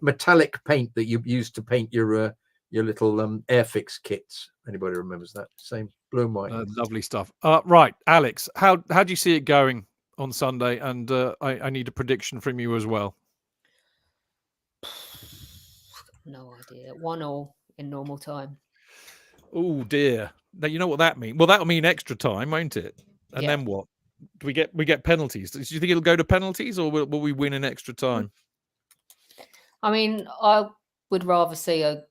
metallic paint that you used to paint your little Airfix kits. Anybody remembers that? Same blue and white. Lovely stuff. Right, Alex, how do you see it going on Sunday, and I need a prediction from you as well. No idea. 1-1 in normal time. Oh dear! Now you know what that means. Well, that'll mean extra time, won't it? And then what? Do we get penalties? Do you think it'll go to penalties, or will we win in extra time? I mean, I would rather see a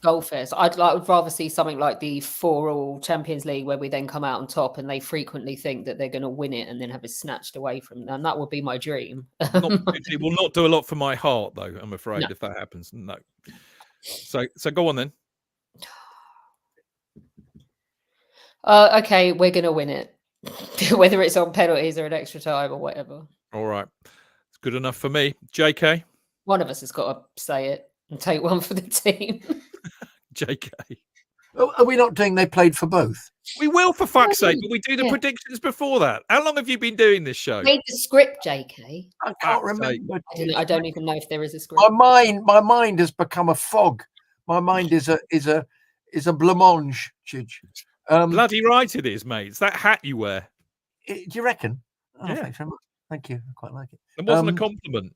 goal fest. I would rather see something like the 4-4 Champions League, where we then come out on top, and they frequently think that they're going to win it, and then have it snatched away from them. And that would be my dream. It will not do a lot for my heart, though. I'm afraid if that happens, no. So go on then. Okay, we're going to win it, whether it's on penalties or an extra time or whatever. All right, it's good enough for me. JK, one of us has got to say it and take one for the team. JK. Oh, are we not doing they played for both? We will, for fuck's sake, but we do the predictions before that. How long have you been doing this show? Read the script, JK. I can't remember. I don't even know if there is a script. My mind has become a fog. My mind is a blancmange. Bloody right it is, mate. It's that hat you wear. Do you reckon? Oh, yeah. Thank you. I quite like it. It wasn't a compliment.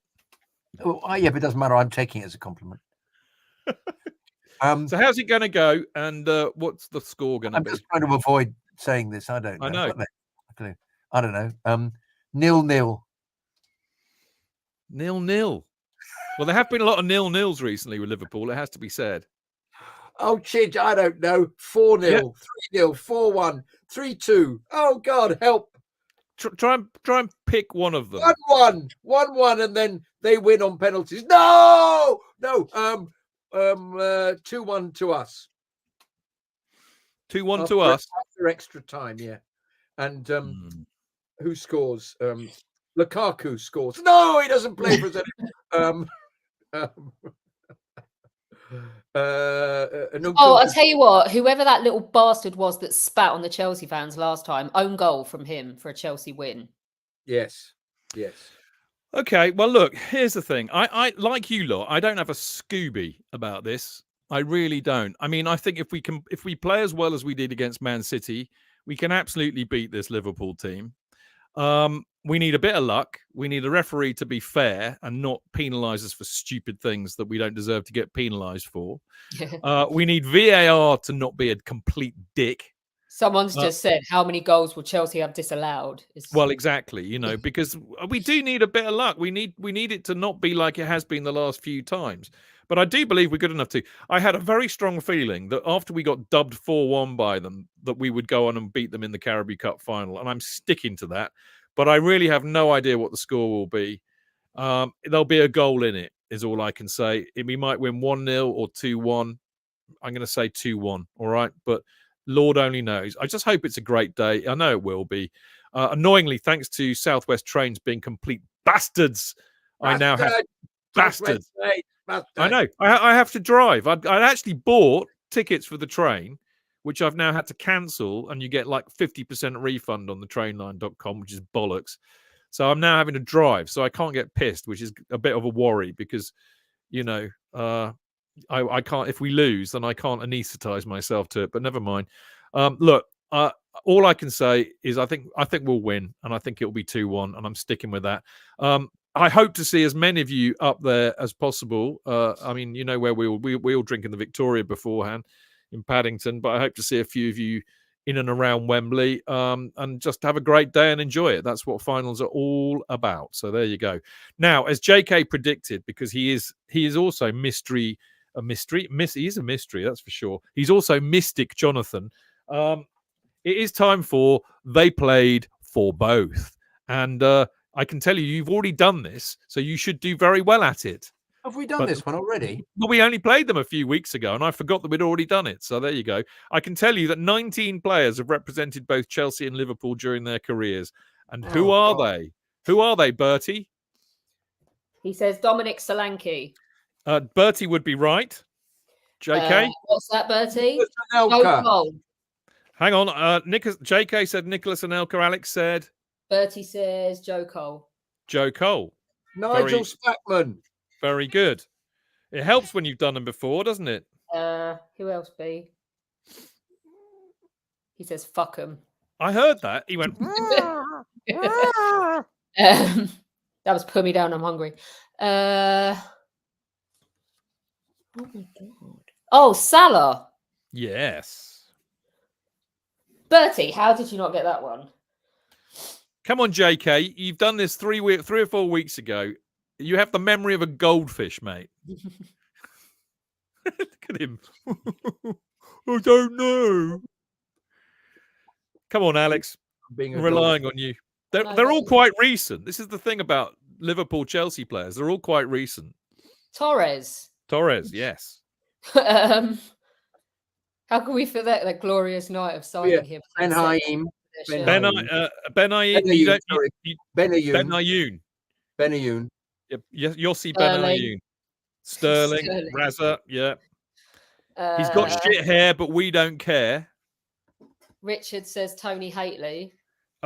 Oh, yeah, but it doesn't matter. I'm taking it as a compliment. So how's it going to go, and what's the score going to be? I'm just trying to avoid saying this. I don't know. I don't know. 0-0. 0-0. Well, there have been a lot of 0-0s recently with Liverpool. It has to be said. Oh, Chidge, I don't know. 4-0, 3-0, 4-1, 3-2. Oh God, help! Try and pick one of them. 1-1, and then they win on penalties. No. 2-1 to us. 2-1 to us after extra time, yeah. And who scores? Lukaku scores. No, he doesn't play for us anymore. I'll tell you what, whoever that little bastard was that spat on the Chelsea fans last time, own goal from him for a Chelsea win. Yes. Okay, well, look, here's the thing. I like you lot, I don't have a Scooby about this. I really don't. I mean, I think if we play as well as we did against Man City, we can absolutely beat this Liverpool team. We need a bit of luck. We need a referee to be fair and not penalise us for stupid things that we don't deserve to get penalised for. We need VAR to not be a complete dick. Someone's just said, how many goals will Chelsea have disallowed? Well, exactly, because we do need a bit of luck. We need it to not be like it has been the last few times. But I do believe we're good enough to. I had a very strong feeling that after we got dubbed 4-1 by them, that we would go on and beat them in the Carabao Cup final. And I'm sticking to that. But I really have no idea what the score will be. There'll be a goal in it, is all I can say. We might win 1-0 or 2-1. I'm going to say 2-1, all right? But Lord only knows. I just hope it's a great day. I know it will be. Annoyingly, thanks to Southwest Trains being complete bastards, I now have... Bastards. I know. I have to drive. I'd actually bought tickets for the train, which I've now had to cancel, and you get like 50% refund on the trainline.com, which is bollocks. So I'm now having to drive, so I can't get pissed, which is a bit of a worry because, I can't. If we lose, then I can't anesthetize myself to it. But never mind. Look, all I can say is I think we'll win, and I think it'll be 2-1, and I'm sticking with that. I hope to see as many of you up there as possible. I mean, where we all drink in the Victoria beforehand in Paddington, but I hope to see a few of you in and around Wembley, and just have a great day and enjoy it. That's what finals are all about. So there you go. Now, as JK predicted, because he is also he is a mystery, that's for sure. He's also Mystic Jonathan. It is time for They Played for Both. And I can tell you've already done this, so you should do very well at it. Have we done this one already? Well, we only played them a few weeks ago, and I forgot that we'd already done it. So there you go. I can tell you that 19 players have represented both Chelsea and Liverpool during their careers. And who are they? Who are they, Bertie? He says Dominic Solanke. Bertie would be right. JK? What's that, Bertie? Hang on. JK said Nicholas Anelka. Alex said? Bertie says Joe Cole. Joe Cole. Nigel Spackman. Very good. It helps when you've done them before, doesn't it? Who else, B? He says, fuck 'em. I heard that. He went, That was put me down. I'm hungry. Oh my god. Oh, Salah. Yes. Bertie, how did you not get that one? Come on, JK. You've done this 3 or 4 weeks ago. You have the memory of a goldfish, mate. Look at him. I don't know. Come on, Alex. Being a I'm relying on you. They're all quite recent. This is the thing about Liverpool Chelsea players. They're all quite recent. Torres, yes. how can we forget that glorious night of signing him? Ben Haim. Ben Ayoun. Ben Ayoun. Yossi Ben Ayoun. Sterling. Raza. Yeah. He's got shit hair, but we don't care. Richard says Tony Haitley.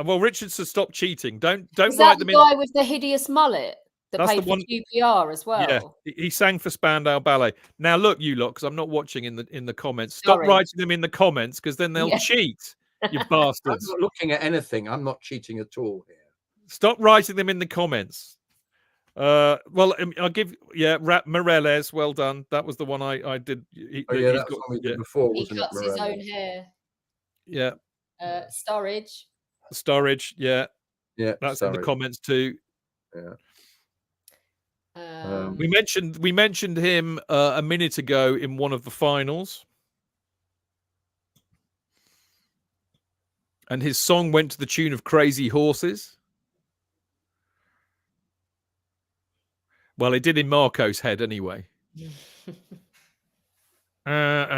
Well, Richard says stop cheating. Don't Is write that them the in. guy with the hideous mullet that That's paid the for one- QPR as well? Yeah, he sang for Spandau Ballet. Now look, you lot, because I'm not watching in the comments. Stop Sorry. writing them in the comments, because then they'll cheat. You I'm bastards. not looking at anything. I'm not cheating at all here. Stop writing them in the comments. Well, I'll give Moreles. Well done. That was the one I did. That's one we did before, He wasn't it? cuts his own hair. Yeah. Storage. Yeah. Yeah. That's in the comments too. Yeah. We mentioned him a minute ago in one of the finals, and his song went to the tune of "Crazy Horses." Well, it did in Marco's head anyway. I've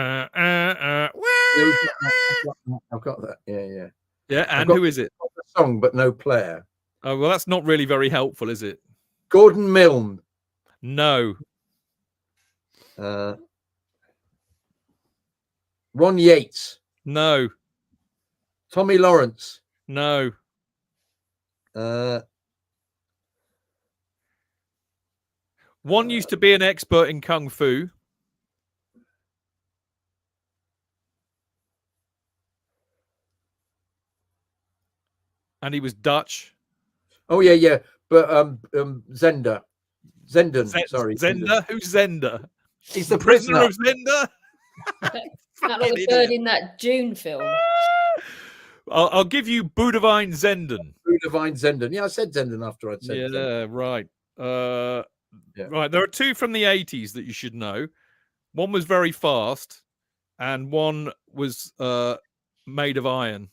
got that. Yeah. Yeah, and who is it? The song, but no player. Oh, well, that's not really very helpful, is it? Gordon Milne. No. Ron Yates. No. Tommy Lawrence. No. One used to be an expert in Kung Fu. And he was Dutch. Oh, yeah. But Zender. Sorry. Zender? Who's Zender? He's the prisoner of Zender? That like the bird in that June film. I'll give you Boudewijn Zenden. Boudewijn Zenden. Yeah, I said Zenden after I'd said Zenden. Right. Right. There are two from the 80s that you should know. One was very fast, and one was made of iron.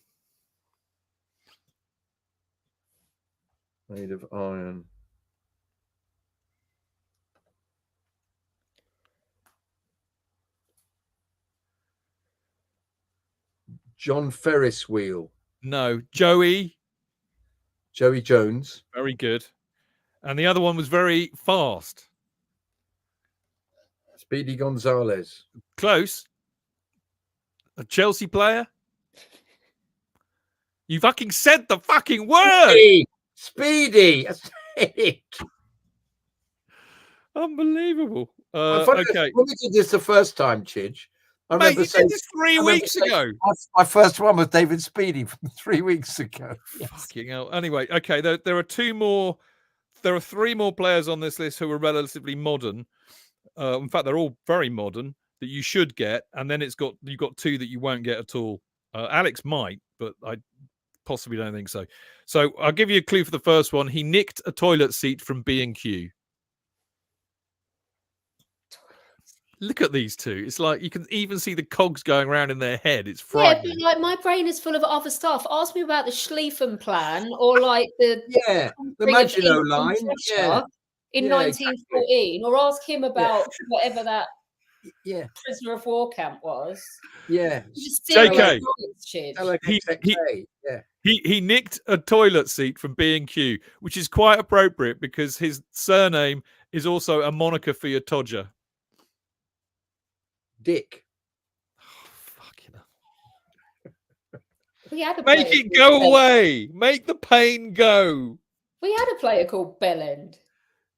Made of iron. John Ferris Wheel. No, Joey Jones. Very good. And the other one was very fast. Speedy Gonzalez. Close. A Chelsea player. You fucking said the fucking word. Speedy. That's it. Unbelievable. Okay. When we did this the first time, Chidge, I remember saying this 3 weeks ago. My first one was David Speedy from 3 weeks ago. Yes. Fucking hell. Anyway, okay. There are two more. There are three more players on this list who are relatively modern. In fact, they're all very modern that you should get, and then you've got two that you won't get at all. Alex might, but I possibly don't think so. So I'll give you a clue for the first one. He nicked a toilet seat from B&Q. Look at these two. It's like you can even see the cogs going around in their head. It's frightening. Yeah, but like my brain is full of other stuff. Ask me about the Schlieffen plan or like the Maginot Line. Yeah. In 1914, or ask him about whatever that prisoner of war camp was. Yeah. JK. He nicked a toilet seat from B&Q, which is quite appropriate because his surname is also a moniker for your Todger. Dick. Oh, fucking hell. Make it go away. Make the pain go. We had a player called Bellend.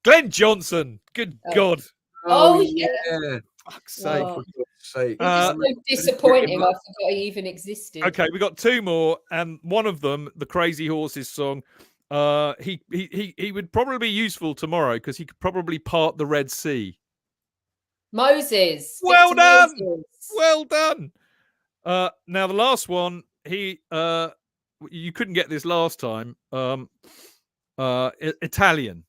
Glenn Johnson. Good God. Oh yeah. Fuck's sake. For God's say. It's so disappointing. I forgot he even existed. Okay, we got two more, and one of them, the Crazy Horses song. He would probably be useful tomorrow because he could probably part the Red Sea. Moses. Well done. Moses. Well done. Now the last one, you couldn't get this last time. Italian.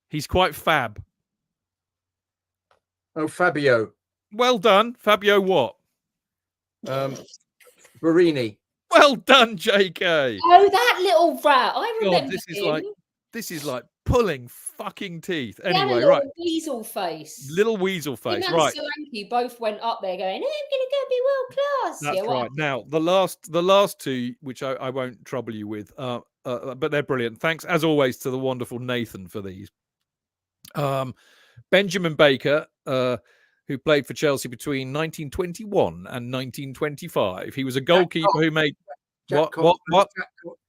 He's quite fab. Oh, Fabio. Well done, Fabio. What? Barini. Well done, JK. Oh, that little rat! I remember this is like pulling fucking teeth. He had a Anyway, little right. Weasel face. Little weasel face. Him and Right. Solanke both went up there going, "I'm gonna go be world class." That's right. Now the last two, which I won't trouble you with, but they're brilliant. Thanks as always to the wonderful Nathan for these. Benjamin Baker, who played for Chelsea between 1921 and 1925. He was a goalkeeper who made Jack what?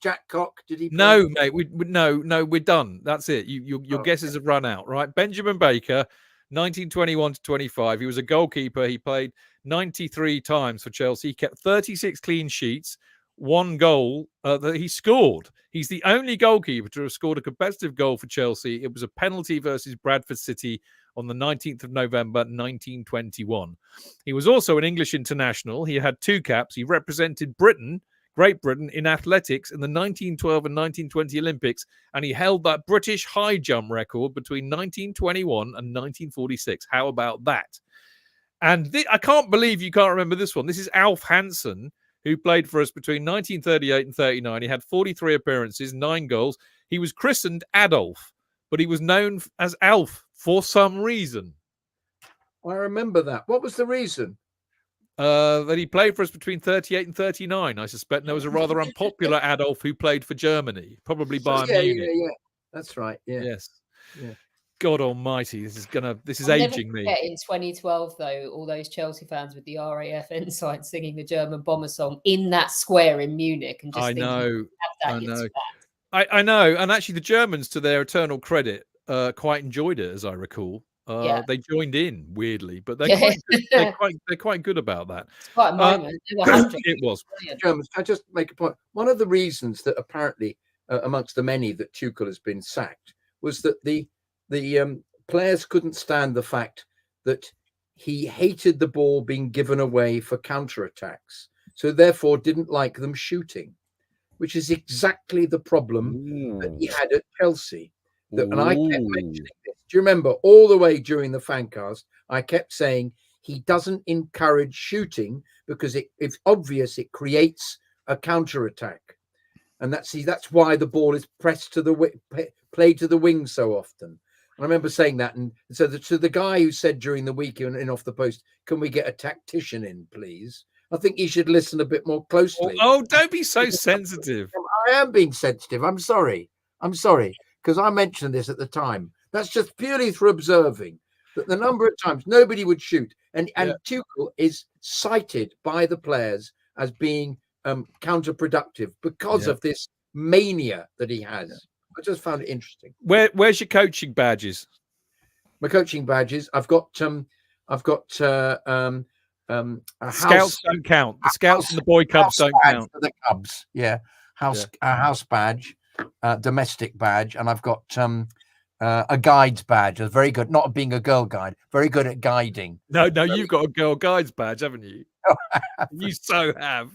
Jack Cock. Did he? No, mate. No, we're done. That's it. Your guesses have run out, right? Benjamin Baker, 1921 to 25. He was a goalkeeper. He played 93 times for Chelsea. He kept 36 clean sheets, 1 goal that he scored. He's the only goalkeeper to have scored a competitive goal for Chelsea. It was a penalty versus Bradford City on the 19th of November, 1921. He was also an English international. He had 2 caps. He represented Great Britain, in athletics in the 1912 and 1920 Olympics, and he held that British high jump record between 1921 and 1946. How about that? And I can't believe you can't remember this one. This is Alf Hansen, who played for us between 1938 and 39. He had 43 appearances, 9 goals. He was christened Adolf, but he was known as Alf for some reason. I remember that. What was the reason? That he played for us between 38 and 39. I suspect there was a rather unpopular Adolf who played for Germany, probably Bayern Munich. Yeah. That's right. Yeah. Yes. Yeah. God Almighty, this is I'll aging never me. forget in 2012, though, all those Chelsea fans with the RAF ensign singing the German bomber song in that square in Munich, and just I know. I know, and actually, the Germans, to their eternal credit, quite enjoyed it, as I recall. They joined in weirdly, but they're quite good. They're quite good about that. It's quite a moment. It was. Germans. I just make a point. One of the reasons that apparently, amongst the many that Tuchel has been sacked, was that the players couldn't stand the fact that he hated the ball being given away for counterattacks, so therefore didn't like them shooting, which is exactly the problem that he had at Chelsea. And I kept mentioning this. Do you remember all the way during the FanCast, I kept saying he doesn't encourage shooting because it's obvious it creates a counterattack. And that's why the ball is pressed to played to the wing so often. And I remember saying that. And so the guy who said during the week in Off the Post, can we get a tactician in, please? I think he should listen a bit more closely. Oh, don't be so sensitive. I am being sensitive. I'm sorry. Because I mentioned this at the time. That's just purely through observing that the number of times nobody would shoot. And Tuchel is cited by the players as being counterproductive because of this mania that he has. I just found it interesting. Where's your coaching badges? My coaching badges. I've got a Scouts don't count. The Scouts and the Boy Cubs don't count. For the Cubs, a house badge, domestic badge, and I've got a guide's badge. That's very good. Not being a girl guide, very good at guiding. No, you've got a girl guide's badge, haven't you? You so have.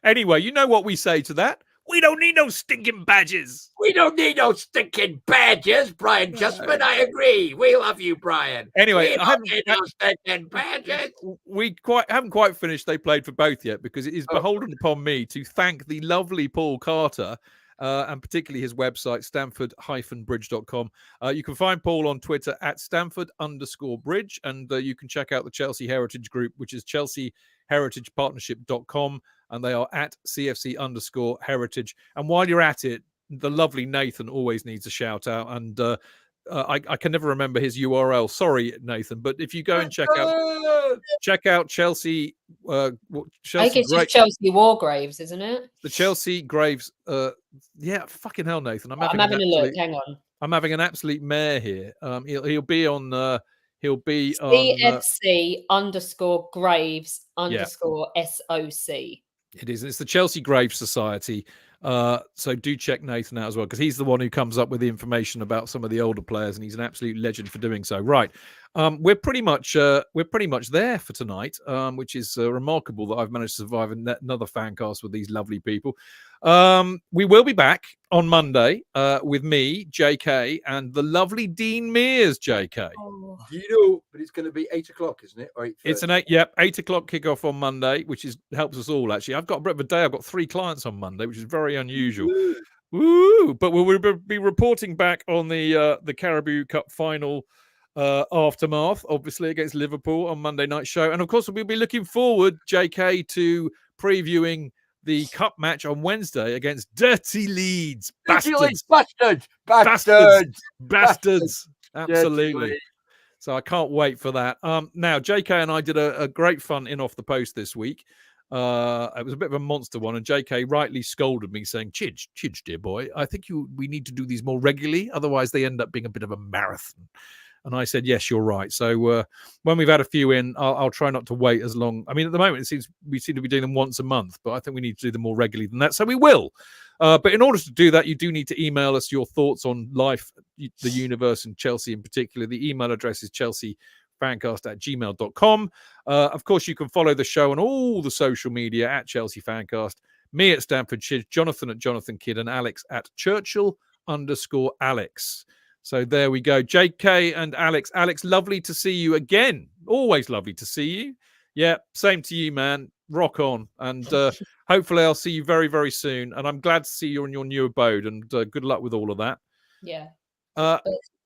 Anyway, you know what we say to that? We don't need no stinking badges. We don't need no stinking badges, Brian Justman. I agree. We love you, Brian. Anyway, I haven't need no stinking badges. We haven't quite finished. They played for both yet because it is beholden upon me to thank the lovely Paul Carter. And particularly his website, Stamford-bridge.com. You can find Paul on Twitter at Stamford_bridge, and you can check out the Chelsea Heritage Group, which is chelseaheritagepartnership.com, and they are at CFC_heritage. And while you're at it, the lovely Nathan always needs a shout out, and I can never remember his URL. Sorry, Nathan, but if you go and check out Chelsea. I think it's just Chelsea Wargraves, isn't it? The Chelsea Graves. Fucking hell, Nathan. I'm having a look. Hang on. I'm having an absolute mare here. He'll be on He'll be on CFC_Graves_SOC. It is. It's the Chelsea Graves Society. So do check Nathan out as well, because he's the one who comes up with the information about some of the older players, and he's an absolute legend for doing so. Right. We're pretty much there for tonight, which is remarkable that I've managed to survive another FanCast with these lovely people. We will be back on Monday with me, JK, and the lovely Dean Mears, JK. Oh. But it's going to be 8 o'clock, isn't it? Or 8:30? It's an 8 o'clock kickoff on Monday, which helps us all, actually. I've got a bit of a day. I've got 3 clients on Monday, which is very unusual. Woo! But we'll be reporting back on the Carabao Cup final aftermath, obviously, against Liverpool on Monday night show. And of course, we'll be looking forward, JK, to previewing the cup match on Wednesday against Dirty Leeds. Bastards. Absolutely. So I can't wait for that. Now, JK and I did a great fun in off the post this week. It was a bit of a monster one, and JK rightly scolded me, saying, Chidge, dear boy, I think we need to do these more regularly. Otherwise, they end up being a bit of a marathon. And I said, yes, you're right. So when we've had a few in, I'll try not to wait as long. I mean, at the moment, we seem to be doing them once a month, but I think we need to do them more regularly than that. So we will. But in order to do that, you do need to email us your thoughts on life, the universe, and Chelsea in particular. The email address is chelseafancast@gmail.com. Of course, you can follow the show on all the social media at Chelsea Fancast, me at Stamford Chidge, Jonathan at Jonathan Kydd, and Alex at Churchill_Alex. So there we go. JK and Alex. Alex, lovely to see you again. Always lovely to see you. Yeah, same to you, man. Rock on. And hopefully I'll see you very, very soon. And I'm glad to see you in your new abode. And good luck with all of that. Yeah.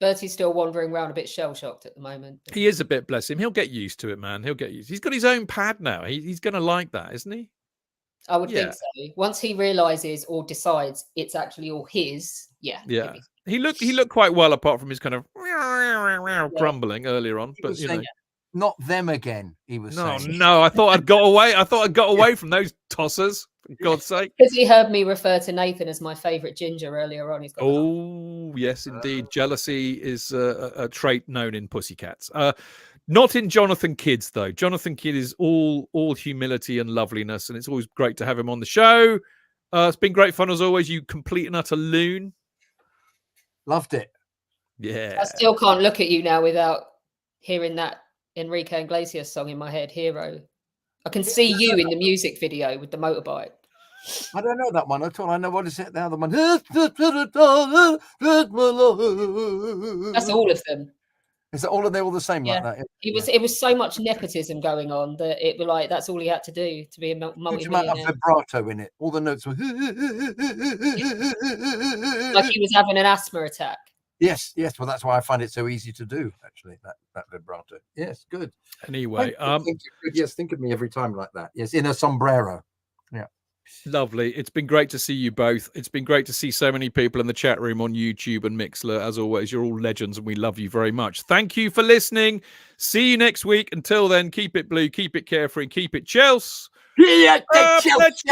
Bertie's still wandering around a bit shell-shocked at the moment. He is a bit, bless him. He'll get used to it, man. He'll get used. He's got his own pad now. He's going to like that, isn't he? I would think so. Once he realises or decides it's actually all his, yeah. He looked quite well, apart from his kind of grumbling earlier on. But you know, not them again. He was saying. No. I thought I'd got away. I thought I got away from those tossers. For God's sake. Because he heard me refer to Nathan as my favourite ginger earlier on. Yes, indeed. Jealousy is a trait known in pussycats. Not in Jonathan Kydd's, though. Jonathan Kydd is all humility and loveliness, and it's always great to have him on the show. It's been great fun as always. You complete and utter loon. Loved it. Yeah. I still can't look at you now without hearing that Enrique Iglesias song in my head, Hero. I can see you in the music video with the motorbike. I don't know that one at all. I know what is it, the other one. That's all of them. Is that all of them all the same like that? It was so much nepotism going on that it was like that's all he had to do to be a multi-millionaire. Huge amount of vibrato in it. All the notes were like he was having an asthma attack. Yes. Well, that's why I find it so easy to do. Actually, that vibrato. Yes, good. Anyway, think of me every time like that. Yes, in a sombrero. Yeah. Lovely. It's been great to see you both. It's been great to see so many people in the chat room on YouTube and Mixler. As always, you're all legends and we love you very much. Thank you for listening. See you next week. Until then, keep it blue, keep it carefree, keep it Chelsea. Let's go, Chelsea!